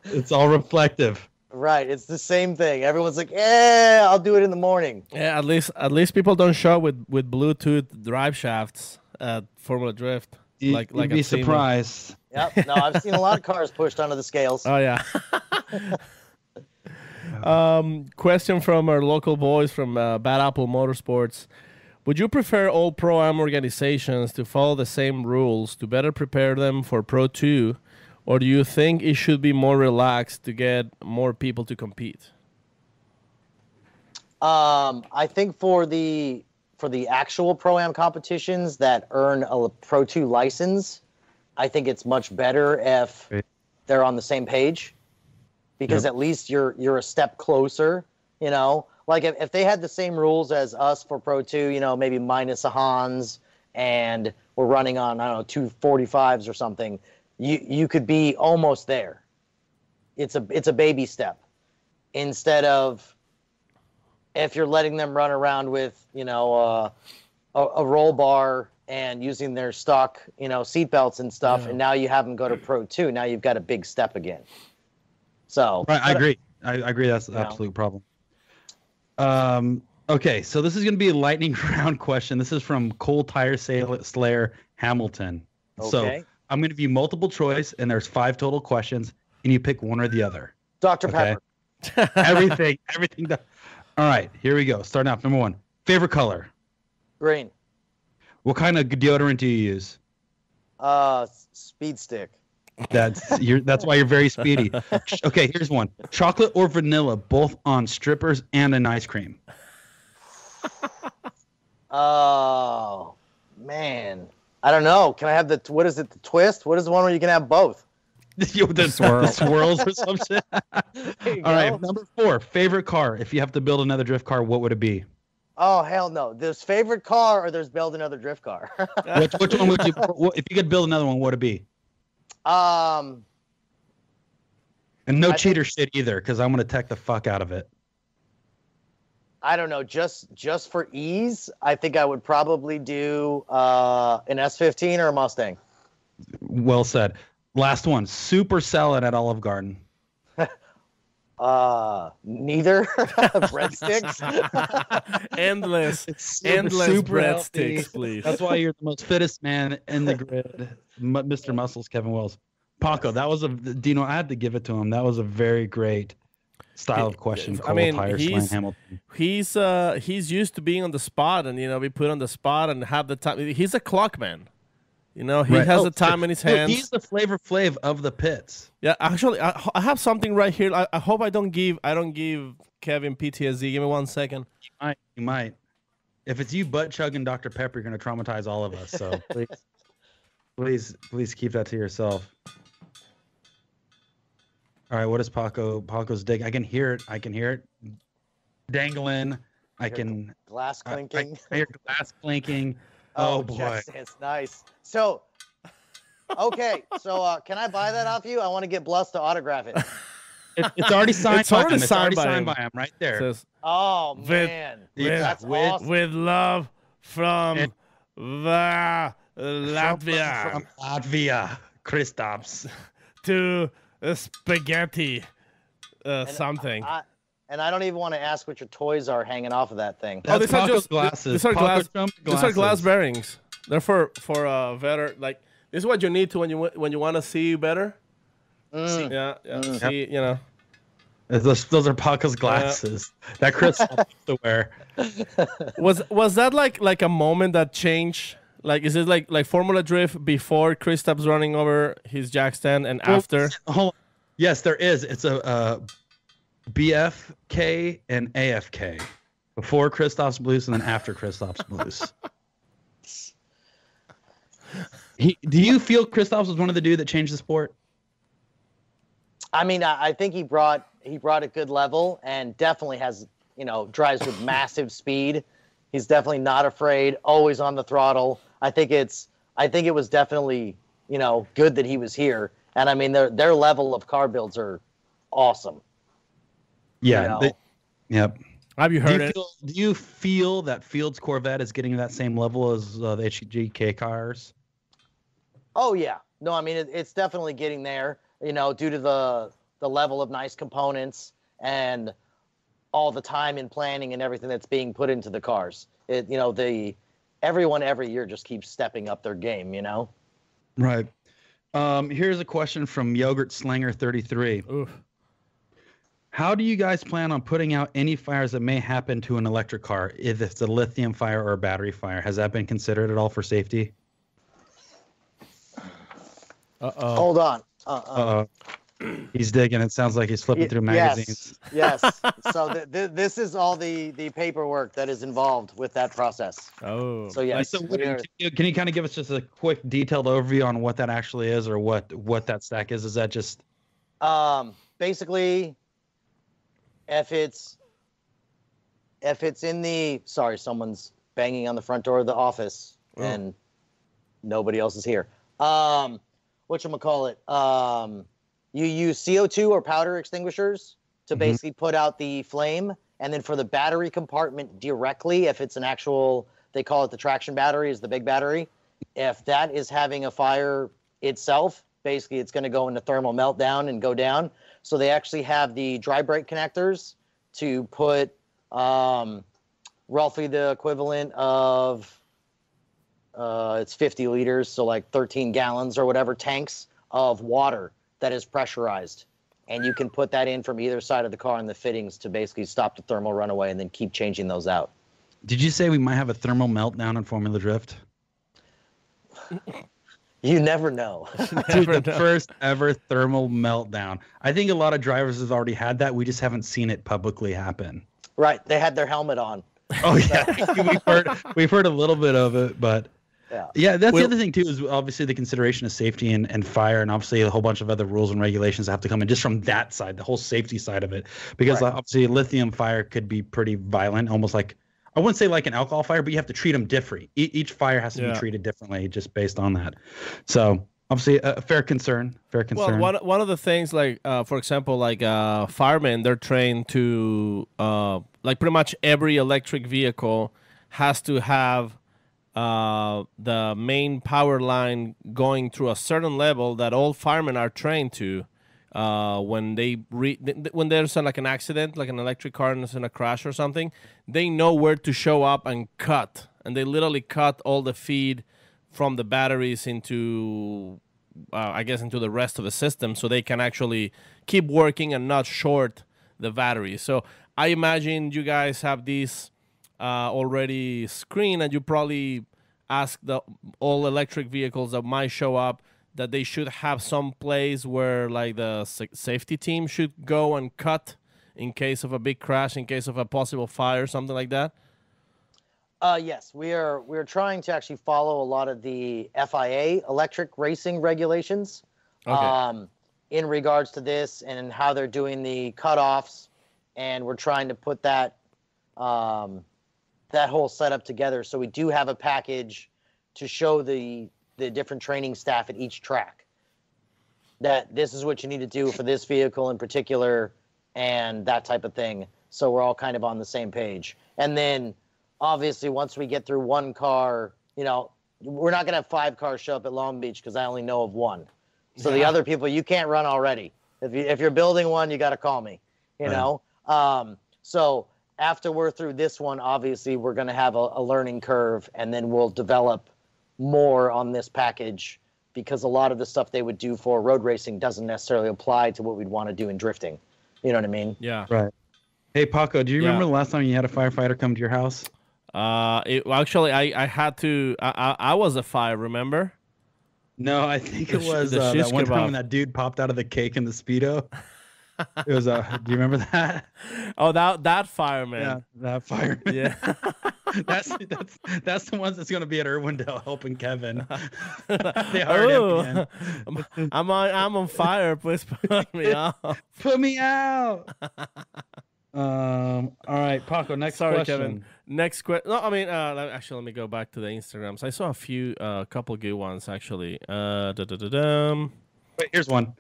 It's all reflective. Right. It's the same thing. Everyone's like, I'll do it in the morning. Yeah, at least people don't show up with Bluetooth drive shafts at Formula Drift. You'd be surprised. Yep. No, I've seen a lot of cars pushed onto the scales. Oh yeah. Question from our local boys from Bad Apple Motorsports. Would you prefer all Pro-Am organizations to follow the same rules to better prepare them for Pro 2, or do you think it should be more relaxed to get more people to compete? I think for the actual Pro-Am competitions that earn a Pro 2 license, I think it's much better if they're on the same page, because at least you're a step closer, you know? Like if they had the same rules as us for Pro 2, you know, maybe minus a Hans, and we're running on, I don't know, 245s or something, you could be almost there. It's a baby step. Instead of if you're letting them run around with, you know, a roll bar and using their stock, you know, seatbelts and stuff, and now you have them go to Pro 2, now you've got a big step again. So right, I agree. I agree. That's the absolute problem. Okay, so this is going to be a lightning round question. This is from Coal Tire Slayer Hamilton. Okay. So I'm going to give you multiple choice, and there's 5 total questions, and you pick one or the other. Dr. Pepper. everything. All right, here we go. Starting off, number 1. Favorite color? Green. What kind of deodorant do you use? Speed stick. That's why you're very speedy. Okay, here's one. Chocolate or vanilla, both on strippers and an ice cream. Oh, man. I don't know. Can I have what is it, the twist? What is the one where you can have both? the swirls or something. All right, number 4. Favorite car. If you have to build another drift car, what would it be? Oh, hell no. There's favorite car or there's build another drift car. Which one would you, if you could build another one, what would it be? And no cheater shit either, because I'm gonna tech the fuck out of it. I don't know. Just for ease, I think I would probably do an S15 or a Mustang. Well said. Last one. Super salad at Olive Garden. Neither. Breadsticks. endless super healthy. breadsticks, please. That's why you're the most fittest man in the grid, Mr. Muscles, Kevin Wells. Paco, that was Dino. I had to give it to him. That was a very great style of question. I mean, he's used to being on the spot, and be put on the spot and have the time. He's a clock man. He has the time in his hands. He's the Flavor Flav of the pits. Yeah, actually, I have something right here. I hope I don't give Kevin PTSD. Give me 1 second. You might. If it's you butt chugging Dr. Pepper, you're gonna traumatize all of us. So please keep that to yourself. All right, what is Paco's dig? I can hear it. Dangling. Glass clinking. I hear glass clinking. Oh boy, it's nice. So, okay, can I buy that off you? I want to get Blus to autograph it. It's already signed. It's already signed by him right there. Says, oh man, that's awesome. With love from Latvia. From Latvia, Kristaps. To spaghetti, something. And I don't even want to ask what your toys are hanging off of that thing. That's these are just glasses. These are glass bearings. They're for better. Like, this is what you need to when you want to see better. Yeah. See, Those are Paco's glasses that Chris used to wear. Was that like a moment that changed? Like, is it like Formula Drift before Kristaps running over his jack stand and after? Yes, there is. It's a BFK and AFK. Before Kristaps Blues and then after Kristaps Blues. Do you feel Kristaps was one of the dudes that changed the sport? I mean, I think he brought a good level and definitely has, drives with massive speed. He's definitely not afraid, always on the throttle. I think it was definitely, good that he was here. And I mean, their level of car builds are awesome. Yeah. You know? Yep. Have you heard it? Do you feel that Field's Corvette is getting to that same level as the HGK cars? Oh yeah, no, I mean it's definitely getting there. You know, due to the level of nice components and all the time and planning and everything that's being put into the cars. Everyone every year just keeps stepping up their game. You know. Right. Here's a question from Yogurt Slanger 33. Oof. How do you guys plan on putting out any fires that may happen to an electric car, if it's a lithium fire or a battery fire? Has that been considered at all for safety? Hold on. He's digging. It sounds like he's flipping through magazines. Yes. So this is all the paperwork that is involved with that process. Oh. So yes. So can you kind of give us just a quick detailed overview on what that actually is, or what that stack is? Is that just basically if it's in the someone's banging on the front door of the office and nobody else is here. Whatchamacallit? You use CO2 or powder extinguishers to basically put out the flame. And then for the battery compartment directly, if it's an actual, they call it the traction battery, is the big battery. If that is having a fire itself, basically it's going to go into thermal meltdown and go down. So they actually have the dry brake connectors to put roughly the equivalent of, it's 50 liters, so like 13 gallons or whatever, tanks of water that is pressurized. And you can put that in from either side of the car in the fittings to basically stop the thermal runaway and then keep changing those out. Did you say we might have a thermal meltdown in Formula Drift? You never know. Dude, the first ever thermal meltdown. I think a lot of drivers have already had that. We just haven't seen it publicly happen. Right. They had their helmet on. Oh, yeah. we've heard a little bit of it, but... Yeah, that's the other thing, too, is obviously the consideration of safety and fire, and obviously a whole bunch of other rules and regulations that have to come in just from that side, the whole safety side of it. Because obviously lithium fire could be pretty violent, almost like, I wouldn't say like an alcohol fire, but you have to treat them different. Each fire has to be treated differently just based on that. So obviously a fair concern. Well, one of the things, like, for example, like firemen, they're trained to, like pretty much every electric vehicle has to have the main power line going through a certain level that all firemen are trained to. When there's like an accident, like an electric car is in a crash or something, they know where to show up and cut, and they literally cut all the feed from the batteries into, into the rest of the system, so they can actually keep working and not short the battery. So I imagine you guys have these already screened, and you probably ask all electric vehicles that might show up that they should have some place where like the safety team should go and cut in case of a big crash, in case of a possible fire, something like that? Yes, we're trying to actually follow a lot of the FIA electric racing regulations in regards to this and how they're doing the cutoffs, and we're trying to put that that whole setup together. So we do have a package to show the different training staff at each track that this is what you need to do for this vehicle in particular and that type of thing. So we're all kind of on the same page. And then obviously once we get through one car, you know, we're not going to have 5 cars show up at Long Beach because I only know of one. So the other people, you can't run already. If you're building one, you got to call me, you know? So after we're through this one, obviously we're going to have a learning curve, and then we'll develop more on this package because a lot of the stuff they would do for road racing doesn't necessarily apply to what we'd want to do in drifting. You know what I mean? Yeah. Right. Hey, Paco, do you remember the last time you had a firefighter come to your house? Actually, I had to. I was a fire. Remember? No, I think it was that one time when that dude popped out of the cake in the Speedo. It was do you remember that? Oh, that fireman. Yeah, that fireman. Yeah. that's the ones that's gonna be at Irwindale helping Kevin. They hired him again. I'm on fire. Please put me out. Put me out. All right, Paco. Next question. Kevin. Next question. No, I mean, actually, let me go back to the Instagrams. I saw a couple good ones actually. Wait, here's one.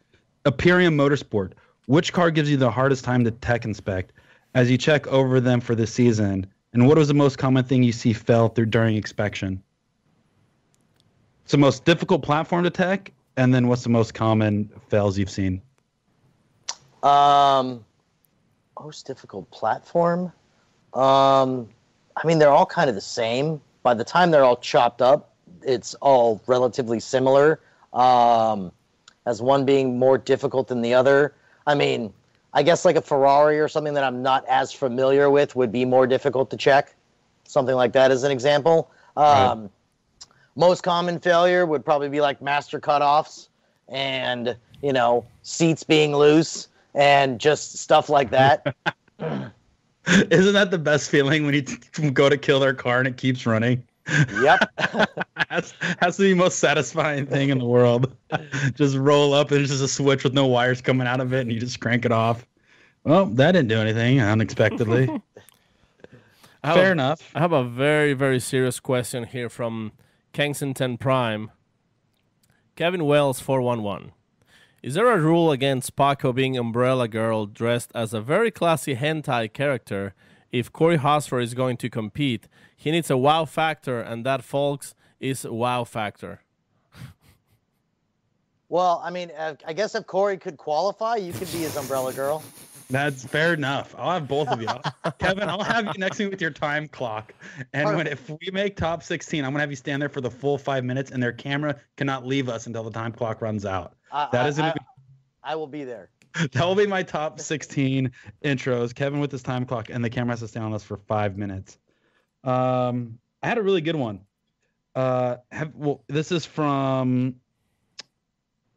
Imperium Motorsport. Which car gives you the hardest time to tech inspect as you check over them for the season? And what was the most common thing you see fail through during inspection? It's the most difficult platform to tech, and then what's the most common fails you've seen? Most difficult platform? I mean, they're all kind of the same. By the time they're all chopped up, it's all relatively similar. As one being more difficult than the other. I mean, I guess like a Ferrari or something that I'm not as familiar with would be more difficult to check. Something like that as an example. Right. Most common failure would probably be like master cutoffs and, you know, seats being loose and just stuff like that. Isn't that the best feeling when you go to kill their car and it keeps running? Yep. has to be the most satisfying thing in the world. Just roll up and there's just a switch with no wires coming out of it and you just crank it off. Well, that didn't do anything unexpectedly. Fair enough. I have a very, very serious question here from Kensington Prime. Kevin Wells 411. Is there a rule against Paco being Umbrella Girl dressed as a very classy hentai character? If Corey Hosford is going to compete, he needs a wow factor, and that, folks, is wow factor. Well, I mean, I guess if Corey could qualify, you could be his umbrella girl. That's fair enough. I'll have both of you. Kevin, I'll have you next to me with your time clock. And if we make top 16, I'm going to have you stand there for the full 5 minutes, and their camera cannot leave us until the time clock runs out. I will be there. That will be my top 16 intros. Kevin with his time clock, and the camera has to stay on us for 5 minutes. I had a really good one. This is from,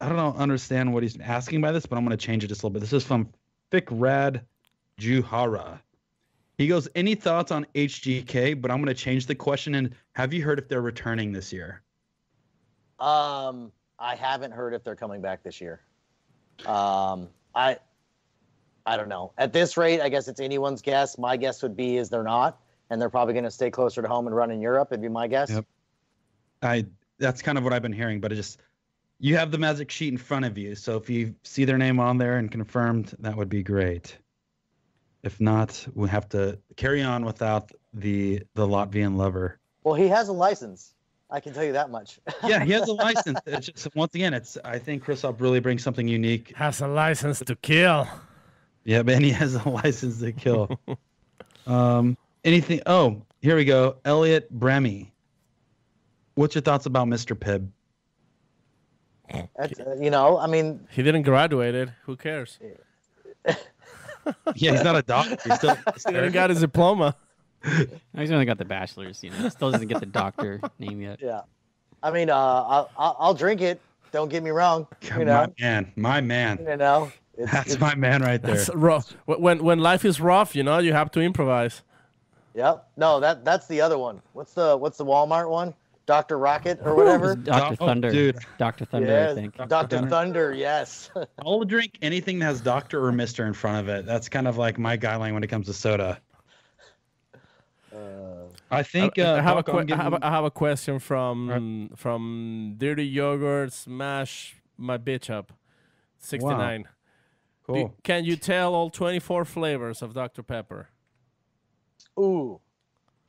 I don't understand what he's asking by this, but I'm going to change it just a little bit. This is from Fikrad Juhara. He goes, any thoughts on HGK? But I'm going to change the question and have you heard if they're returning this year? I haven't heard if they're coming back this year. I don't know. At this rate, I guess it's anyone's guess. My guess would be is they're not, and they're probably going to stay closer to home and run in Europe. It'd be my guess. Yep. That's kind of what I've been hearing, but you have the magic sheet in front of you, so if you see their name on there and confirmed, that would be great. If not, we have to carry on without the Latvian lover. Well, he has a license. I can tell you that much. Yeah, he has a license. It's just, once again, I think Kristoff really brings something unique. Has a license to kill. Yeah, and he has a license to kill. Anything? Oh, here we go. Elliot Bremy. What's your thoughts about Mr. Pibb? I mean, he didn't graduate it. Who cares? Yeah, he's not a doctor. He didn't got his diploma. He's only got the bachelor's. Still doesn't get the doctor name yet. Yeah. I mean, I'll drink it. Don't get me wrong. My man. It's my man right there. That's rough. When life is rough, you have to improvise. Yep. No, that's the other one. What's the Walmart one? Dr. Rocket or whatever. Dr. Thunder. Dude. Dr. Thunder, Yes, I think. Dr. Thunder, yes. I'll drink anything that has Doctor or Mister in front of it. That's kind of like my guideline when it comes to soda. I think I have a question from Dirty Yogurt Smash My Bitch Up 69. Wow. Cool. Can you tell all 24 flavors of Dr. Pepper? Ooh.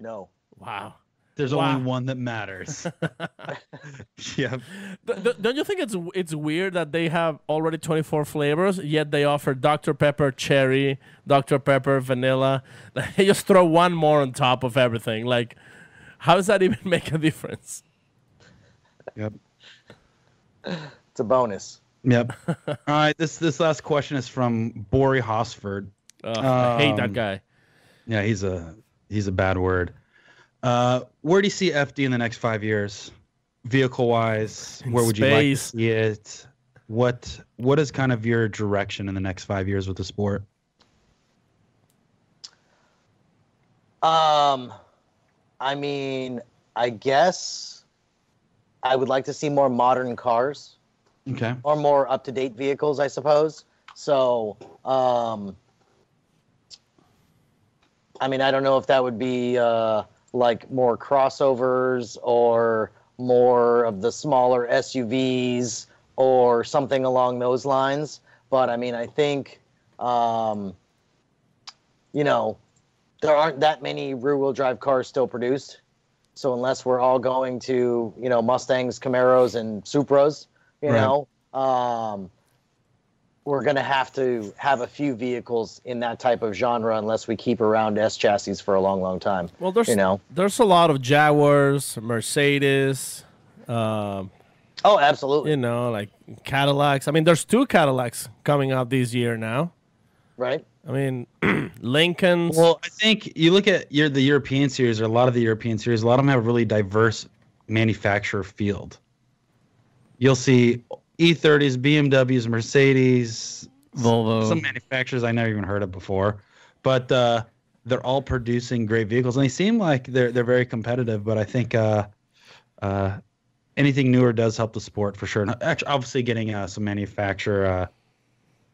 No. Wow. There's only one that matters. Yep. Don't you think it's weird that they have already 24 flavors, yet they offer Dr. Pepper Cherry, Dr. Pepper Vanilla? They just throw one more on top of everything. Like, how does that even make a difference? Yep. It's a bonus. Yep. All right. This last question is from Bori Hosford. I hate that guy. Yeah, he's a bad word. Where do you see FD in the next 5 years, vehicle-wise? Where would you like to see it? What is kind of your direction in the next 5 years with the sport? I mean, I guess I would like to see more modern cars. Okay. Or more up-to-date vehicles, I suppose. So, I mean, I don't know if that would be like more crossovers or more of the smaller SUVs or something along those lines. But I mean, I think You know, there aren't that many rear-wheel drive cars still produced. So unless we're all going to, you know, Mustangs, Camaros, and Supras, you Right. know, we're going to have a few vehicles in that type of genre unless we keep around S chassis for a long, long time. Well, there's you know. there's a lot of Jaguars, Mercedes, Oh, absolutely. you know, like Cadillacs. I mean, there's 2 Cadillacs coming out this year now. Right? I mean, Lincolns. Well, I think you look at the European series, or a lot of the European series, a lot of them have a really diverse manufacturer field. You'll see E30s, BMWs, Mercedes, Volvo. some manufacturers I never even heard of before, but they're all producing great vehicles, and they seem like they're very competitive. But I think anything newer does help the sport for sure. And actually, obviously, getting some manufacturer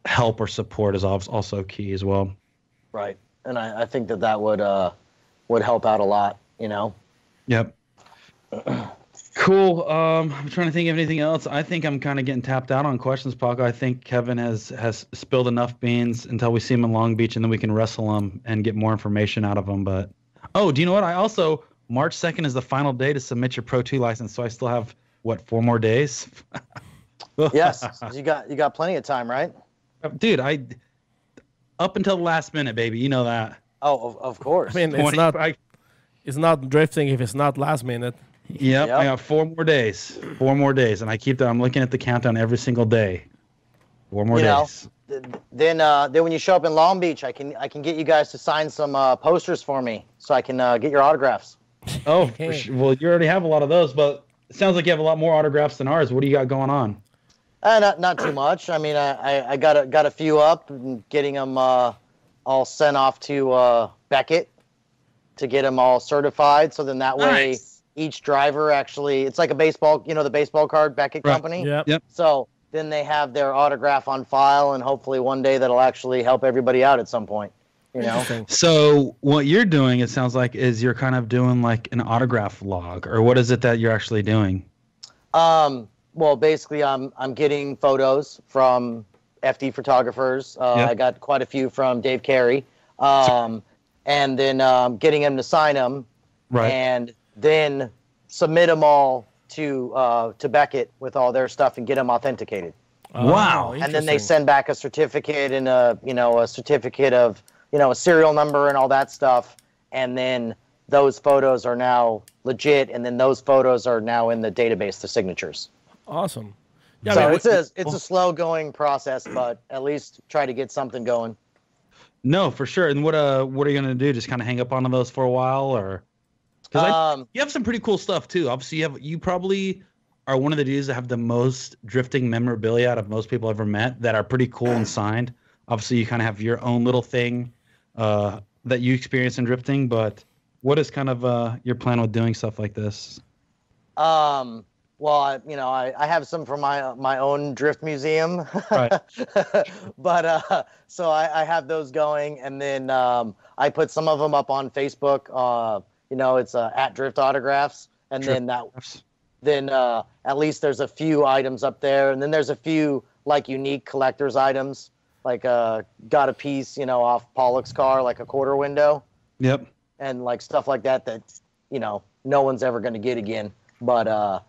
help or support is also key as well. Right. And I think that would help out a lot, you know. Yep. Cool. I'm trying to think of anything else. I think I'm kind of getting tapped out on questions, Paco. I think Kevin has spilled enough beans until we see him in Long Beach, and then we can wrestle him and get more information out of him. But do you know what? I also March 2nd is the final day to submit your Pro 2 license, so I still have 4 more days. Yes. You got plenty of time, right? Dude, up until the last minute, baby. You know that. Oh, of course. I mean, it's not drifting if it's not last minute. Yep, I got 4 more days. 4 more days, and I keep that. I'm looking at the countdown every single day. 4 more days. Then when you show up in Long Beach, I can get you guys to sign some posters for me, so I can get your autographs. Oh, for sure. Well, you already have a lot of those, but it sounds like you have a lot more autographs than ours. What do you got going on? Not too much. I mean, I got a few up, and getting them all sent off to Beckett to get them all certified. So then that way, each driver actually, it's like a baseball, you know, the baseball card Beckett company. Yep. So then they have their autograph on file, and hopefully one day that'll actually help everybody out at some point. You know. So what you're doing, it sounds like, is you're kind of doing like an autograph log, or what is it that you're actually doing? Well, basically, I'm getting photos from FD photographers. I got quite a few from Dave Carey, and then getting him to sign them, and then submit them all to Beckett with all their stuff and get them authenticated. Wow! And then they send back a certificate and a certificate of a serial number and all that stuff, and then those photos are now legit, and then those photos are now in the database, the signatures. Awesome. Yeah, So it's a slow going process, but at least try to get something going. No, for sure. And what are you gonna do? Just kind of hang up on those for a while, or because you have some pretty cool stuff too. Obviously, you probably are one of the dudes that have the most drifting memorabilia out of most people I've ever met that are pretty cool and signed. Obviously, you kind of have your own little thing that you experience in drifting. But what is kind of your plan with doing stuff like this? Well, I have some from my own drift museum, Right. but so I have those going, and then I put some of them up on Facebook. It's at Drift Autographs, and then at least there's a few items up there, and then there's a few like unique collector's items, like got a piece off Pollock's car, like a quarter window. Yep. And like stuff like that no one's ever going to get again, but.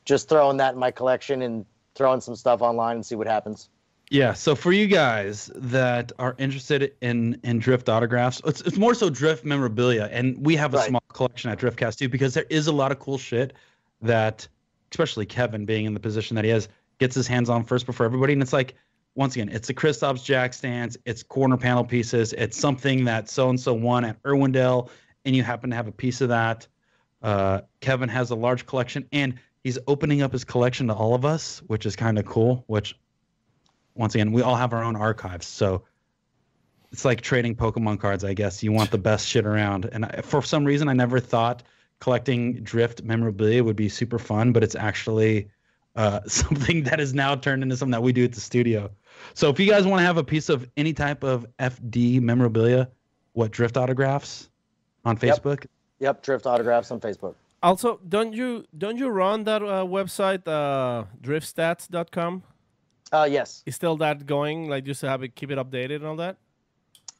Just throwing that in my collection and throwing some stuff online and see what happens. Yeah. So for you guys that are interested in drift autographs, it's more so drift memorabilia, and we have a small collection at Driftcast too, because there is a lot of cool shit that, especially Kevin being in the position that he has, gets his hands on first before everybody. And it's like, once again, it's the Kristaps jack stands, it's corner panel pieces, it's something that so and so won at Irwindale, and you happen to have a piece of that. Kevin has a large collection, and he's opening up his collection to all of us, which is kind of cool. Which, once again, we all have our own archives, so it's like trading Pokemon cards, I guess. You want the best shit around, and for some reason, I never thought collecting drift memorabilia would be super fun, but it's actually something that is now turned into something that we do at the studio. So if you guys want to have a piece of any type of FD memorabilia, drift autographs on Facebook? Yep, Drift Autographs on Facebook. Also, don't you run that website, driftstats.com? Yes. Is still that going? Like, just to have it, keep it updated and all that?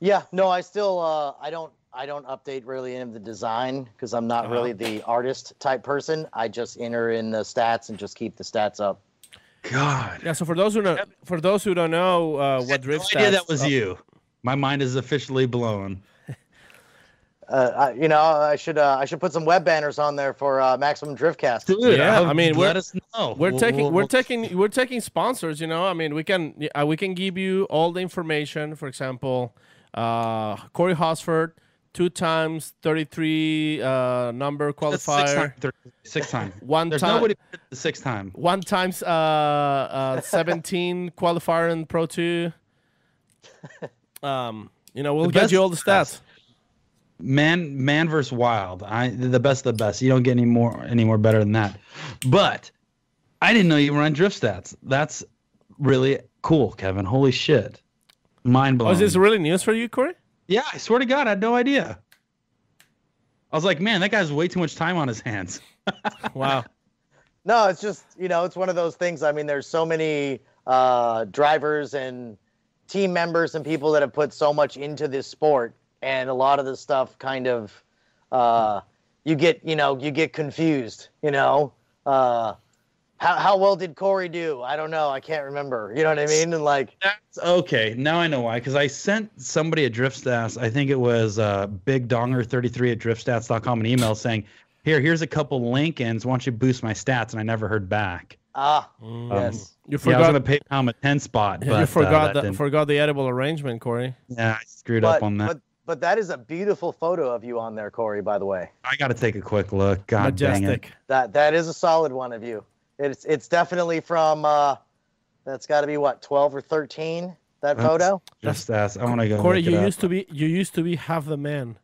Yeah. No, I still I don't update really any of the design because I'm not really the artist type person. I just enter in the stats and just keep the stats up. God. Yeah. So for those who don't know what drift No idea stats, that was you. My mind is officially blown. I should put some web banners on there for Maximum Driftcast. Dude, Yeah, I mean, let us know. we're taking sponsors. I mean, we can give you all the information. For example, Corey Hosford, 2 times 33 number qualifier. Six times. There's nobody the 6 time. 1 times 17 qualifier in Pro 2. We'll get you all the stats. Man versus wild. The best of the best. You don't get any more better than that. But I didn't know you run drift stats. That's really cool, Kevin. Holy shit. Mind blown. Oh, is this really news for you, Corey? Yeah, I swear to God, I had no idea. I was like, man, that guy has way too much time on his hands. Wow. No, it's just, it's one of those things. I mean, there's so many drivers and team members and people that have put so much into this sport. And a lot of this stuff kind of, you get confused, how well did Corey do? I don't know. I can't remember. You know what I mean? And that's okay. Now I know why. Because I sent somebody at Drift Stats, I think it was Big Donger 33 at driftstats.com, an email saying, here's a couple Lincolns. Why don't you boost my stats? And I never heard back. Yes. You forgot. I was going to pay him a 10 spot. But, you forgot the edible arrangement, Corey. Yeah, I screwed up on that. But that is a beautiful photo of you on there, Corey, by the way. I got to take a quick look. God Majestic. dang it. That is a solid one of you. It's definitely from, that's got to be, 12 or 13, that photo? Just ask. I want to go Corey, look it up. you used to be half the man.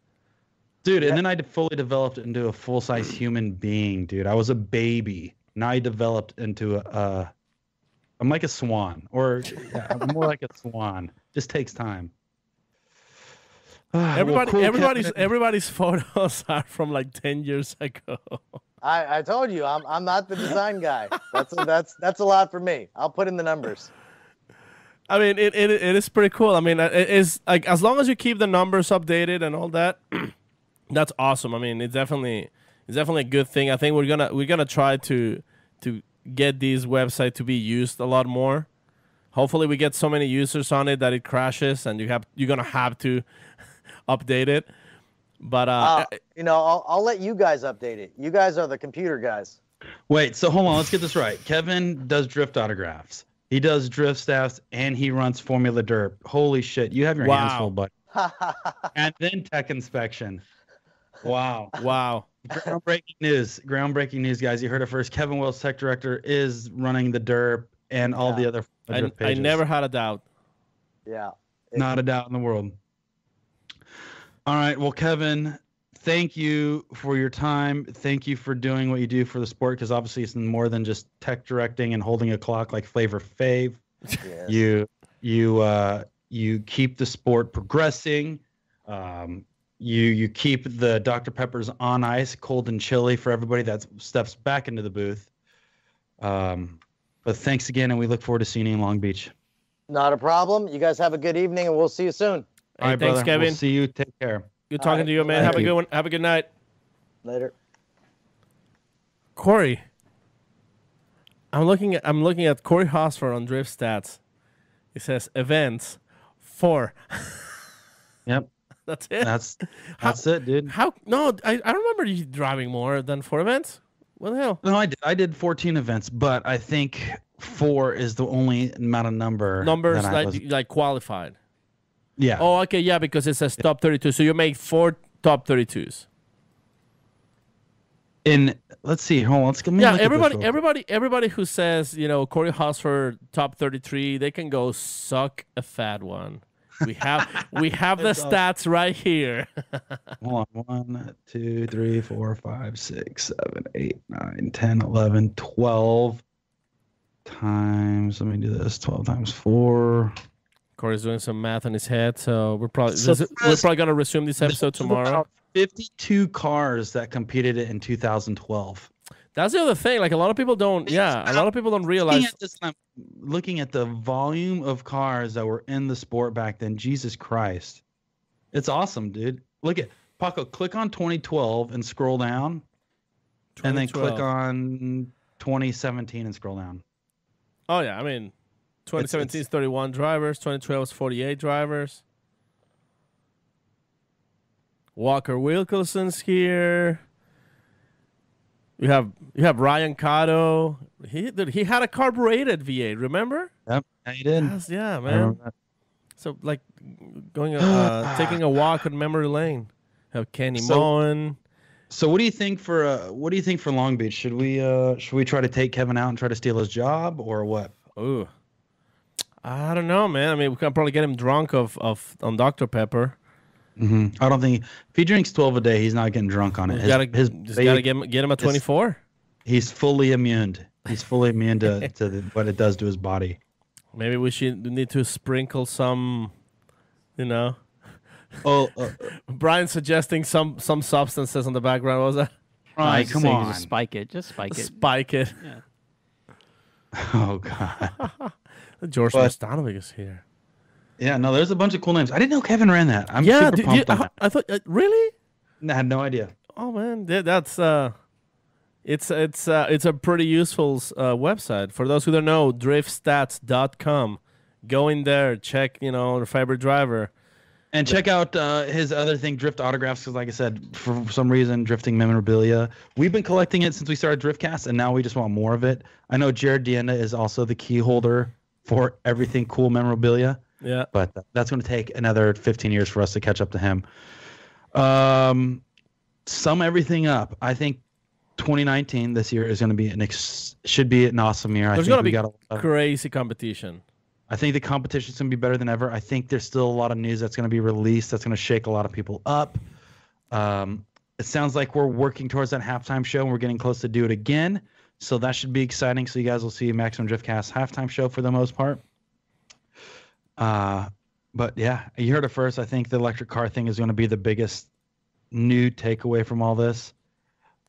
Dude, and then I fully developed into a full-size human being, dude. I was a baby. Now I developed into I'm like a swan. I'm more like a swan. Just takes time. Everybody's photos are from like 10 years ago. I told you I'm not the design guy. That's a lot for me. I'll put in the numbers. I mean, it is pretty cool. I mean, it is like as long as you keep the numbers updated and all that, that's awesome. I mean, it's definitely a good thing. I think we're gonna try to get these websites to be used a lot more. Hopefully, we get so many users on it that it crashes and you're gonna have to update it. But I'll let you guys update it. You guys are the computer guys. Wait, so hold on, let's get this right. Kevin does drift autographs. He does drift stats and he runs Formula Derp. Holy shit, you have your hands full, buddy. And then tech inspection. Wow. Groundbreaking news, guys. You heard it first. Kevin Wells, tech director, is running the Derp and all the other drift pages. I never had a doubt. Yeah. Not a doubt in the world. All right. Well, Kevin, thank you for your time. Thank you for doing what you do for the sport, because obviously it's more than just tech directing and holding a clock like Flavor Fave. Yes. You keep the sport progressing. You keep the Dr. Peppers on ice, cold and chilly for everybody that steps back into the booth. But thanks again, and we look forward to seeing you in Long Beach. Not a problem. You guys have a good evening, and we'll see you soon. All right, thanks, brother. Kevin. We'll see you. Take care. Good talking to you, man. Have a good one. Have a good night. Later. Corey, I'm looking at Corey Hosford on Drift Stats. It says events 4. Yep. That's it. That's it, dude. I don't remember you driving more than 4 events. What the hell? No, I did 14 events, but I think 4 is the only amount of numbers like qualified. Yeah. Oh, okay, yeah, because it says top 32. So you made 4 top 32s. Let's see. Hold on. Let's look everybody who says, Corey Hosford top 33, they can go suck a fat one. We have the stats right here. Hold on. 1, 2, 3, 4, 5, 6, 7, 8, 9, 10, 11, 12 times. Let me do this. 12 times 4. Corey's doing some math in his head, so we're probably going to resume this episode tomorrow. 52 cars that competed in 2012. That's the other thing. Like a lot of people don't. Yeah, a lot of people don't realize. Looking at the volume of cars that were in the sport back then, Jesus Christ, it's awesome, dude. Look at Paco. Click on 2012 and scroll down, and then click on 2017 and scroll down. Oh yeah, I mean, 2017 is 31 drivers. 2012 is 48 drivers. Walker Wilkinson's here. You have Ryan Cotto. He had a carbureted V8. Remember? Yep, he did. Yes, yeah, man. So like going taking a walk on memory lane. Have Kenny Moen. So what do you think for Long Beach? Should we try to take Kevin out and try to steal his job or what? Ooh, I don't know, man. I mean, we can probably get him drunk on Dr. Pepper. Mm-hmm. I don't think if he drinks 12 a day, he's not getting drunk on it. Gotta get him at 24. He's fully immune. He's fully immune to what it does to his body. Maybe we need to sprinkle some, Brian suggesting some substances on the background. What was that? Right, come on. Just spike it. Just spike it. Spike it. Yeah. Oh God. George Mastanovic is here. Yeah, no, there's a bunch of cool names. I didn't know Kevin ran that. I'm super pumped on that. I thought really? I had no idea. Oh man, that's it's a pretty useful website for those who don't know. Driftstats.com. Go in there, check the favorite driver, and check out his other thing, Drift Autographs. Because like I said, for some reason, drifting memorabilia. We've been collecting it since we started Driftcast, and now we just want more of it. I know Jared Dienda is also the key holder for everything cool memorabilia. Yeah, but that's going to take another 15 years for us to catch up to him. Sum everything up. I think 2019 this year is going to be should be an awesome year. There's going to be crazy competition. I think the competition's going to be better than ever. I think there's still a lot of news that's going to be released that's going to shake a lot of people up. It sounds like we're working towards that halftime show, and we're getting close to do it again. So that should be exciting. So you guys will see Maximum Driftcast halftime show for the most part. But yeah, you heard it first. I think the electric car thing is going to be the biggest new takeaway from all this.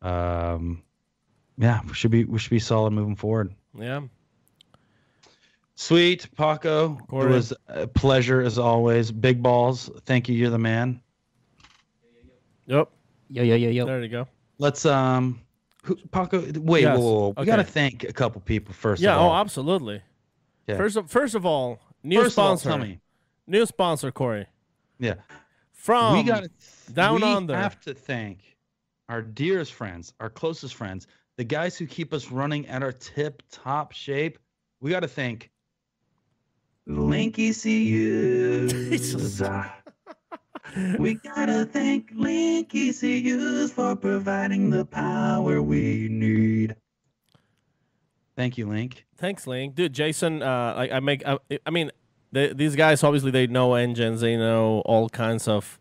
Yeah, we should be solid moving forward. Yeah. Sweet, Paco. It was a pleasure as always. Big balls. Thank you. You're the man. Yep. Yo. There you go. Let's Paco. Wait, yes. whoa. Okay. We got to thank a couple people first. Yeah. Of all. Oh, absolutely. Yeah. First of all, new sponsor. Tell me. New sponsor, Corey. Yeah. From Down Under. We have to thank our dearest friends, our closest friends, the guys who keep us running at our tip-top shape. We got to thank Link ECUs. We got to thank Link ECUs for providing the power we need. Thank you, Link. Thanks, Link. Dude, Jason, these guys, obviously, they know engines. They know all kinds of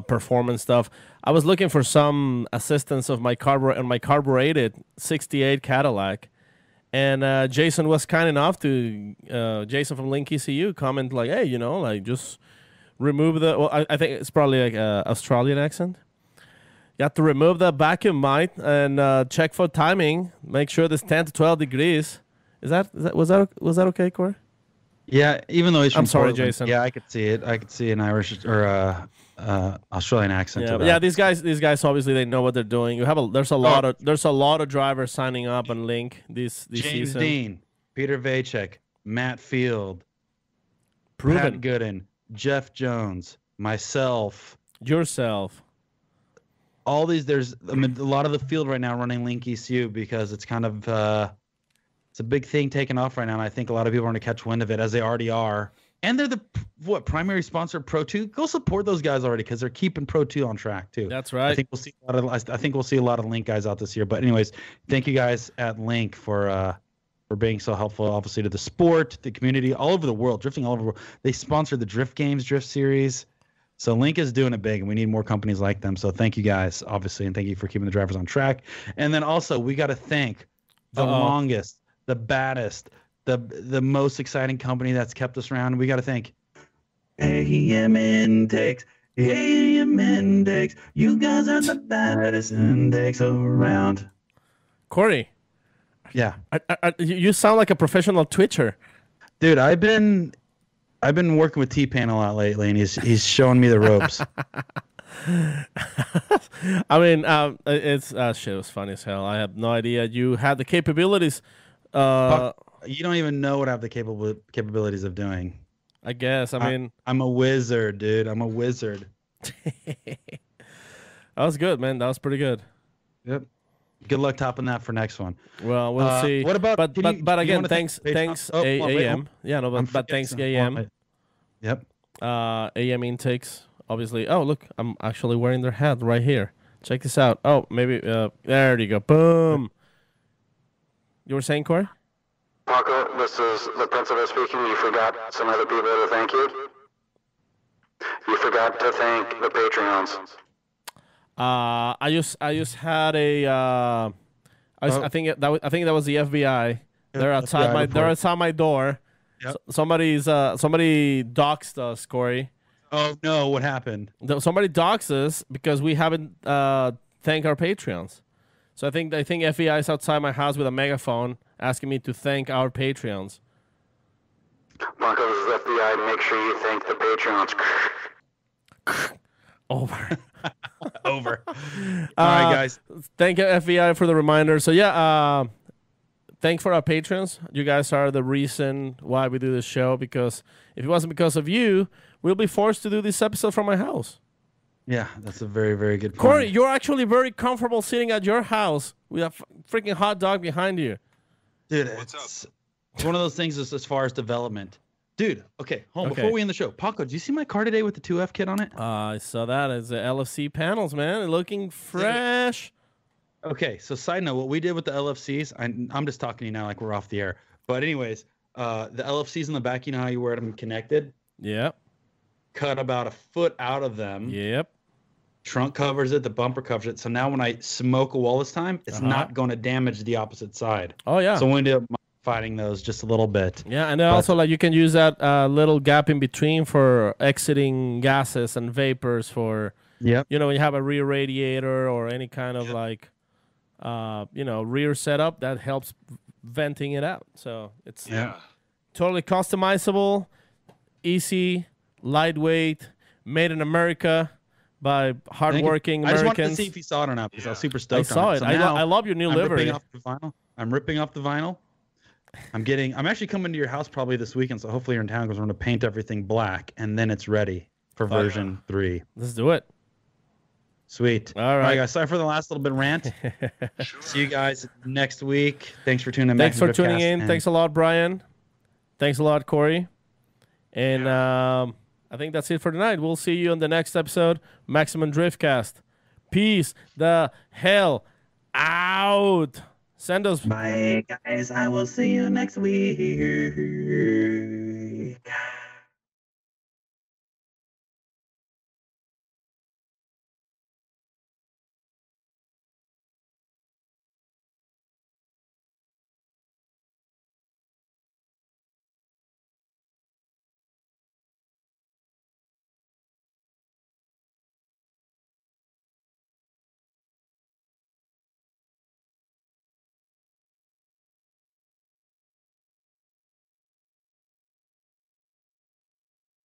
performance stuff. I was looking for some assistance of my carbureted 68 Cadillac. And Jason was kind enough to, Jason from Link ECU, comment like, hey, just remove the, well, I think it's probably like an Australian accent. You have to remove the vacuum mic and check for timing. Make sure it's 10 to 12 degrees. Was that okay, Corey? Yeah, even though he's from I'm sorry, Portland, Jason. Yeah, I could see it. I could see an Irish or Australian accent. Yeah, to that. yeah. These guys obviously they know what they're doing. There's a lot of drivers signing up on Link this James season. Dean, Peter Vacek, Matt Field, Proven. Pat Gooden, Jeff Jones, myself, Yourself. all these. There's a lot of the field right now running Link ECU because it's kind of it's a big thing taking off right now, and I think a lot of people are going to catch wind of it as they already are. And they're the primary sponsor of Pro 2. Go support those guys already because they're keeping Pro 2 on track too. That's right. I think we'll see a lot of Link guys out this year. But anyways, thank you guys at Link for being so helpful, obviously, to the sport, the community, all over the world, drifting all over the world. They sponsored the Drift Games Drift Series. So Link is doing it big, and we need more companies like them. So thank you guys, obviously, and thank you for keeping the drivers on track. And then also we got to thank the longest, the baddest, the most exciting company that's kept us around. We got to thank AEM Intakes. AEM Intakes. You guys are the baddest intakes around. Corey, Yeah, you sound like a professional Twitcher. dude, I've been working with T-Pain a lot lately, and he's showing me the ropes. I mean, it's shit was funny as hell. I have no idea you had the capabilities. You don't even know what I have the capabilities of doing. I guess. I mean, I'm a wizard, dude. I'm a wizard. that was good, man. That was pretty good. Yep. Good luck topping that for next one. Well, we'll see. What about? But do you again, wanna thanks Oh, hold on, wait, AM. Yeah, no, but forgetting thanks something. AM. Yep. AM intakes. Obviously. Oh, look, I'm actually wearing their hat right here. Check this out. Oh, maybe. There you go. Boom. You were saying, Corey? Paco, this is the Principal speaking. You forgot some other people to thank you. You forgot to thank the Patreons. I just had a. I think that was the FBI. They're outside FBI my. report. They're outside my door. Yep. Somebody doxed us, Corey. Oh no! What happened? Somebody doxed us because we haven't thanked our Patreons. So I think FBI is outside my house with a megaphone asking me to thank our Patreons. Paco, this is FBI. Make sure you thank the Patreons. Over. Over. All right, guys. Thank you, FBI, for the reminder. So yeah, thanks for our patrons. You guys are the reason why we do this show, because if it wasn't because of you, we'll be forced to do this episode from my house. Yeah, that's a very, very good point. Corey, you're actually very comfortable sitting at your house with a freaking hot dog behind you. Dude, it's one of those things as far as development. Dude, okay, hold on. Okay. Before we end the show, Paco, did you see my car today with the 2F kit on it? I saw that as the LFC panels, man. Looking fresh. Okay, so side note, what we did with the LFCs, I'm just talking to you now like we're off the air. But anyways, the LFCs in the back, you know how you wear them connected? Yep. Cut about a foot out of them. Yep. Trunk covers it, the bumper covers it. So now when I smoke a wall this time, it's not going to damage the opposite side. Oh, yeah. So we ended up fighting those just a little bit. Yeah, and then also like you can use that little gap in between for exiting gases and vapors for, Yep. you know, when you have a rear radiator or any kind of like, rear setup that helps venting it out. So it's totally customizable, easy, lightweight, made in America by hardworking I just Americans. wanted to see if you saw it or not because I was super stoked I saw on it. So I now love your new I'm livery. ripping off the vinyl. I'm ripping off the vinyl. I'm actually coming to your house probably this weekend, so hopefully you're in town because we're going to paint everything black, and then it's ready for version 3. Let's do it. Sweet. All right. guys. Sorry for the last little bit of rant. See you guys next week. Thanks for tuning in. Thanks back for to tuning Driftcast, in. and Thanks a lot, Brian. Thanks a lot, Corey. And I think that's it for tonight. We'll see you on the next episode, Maximum Driftcast. Peace the hell out. Send us. Bye, guys. I will see you next week.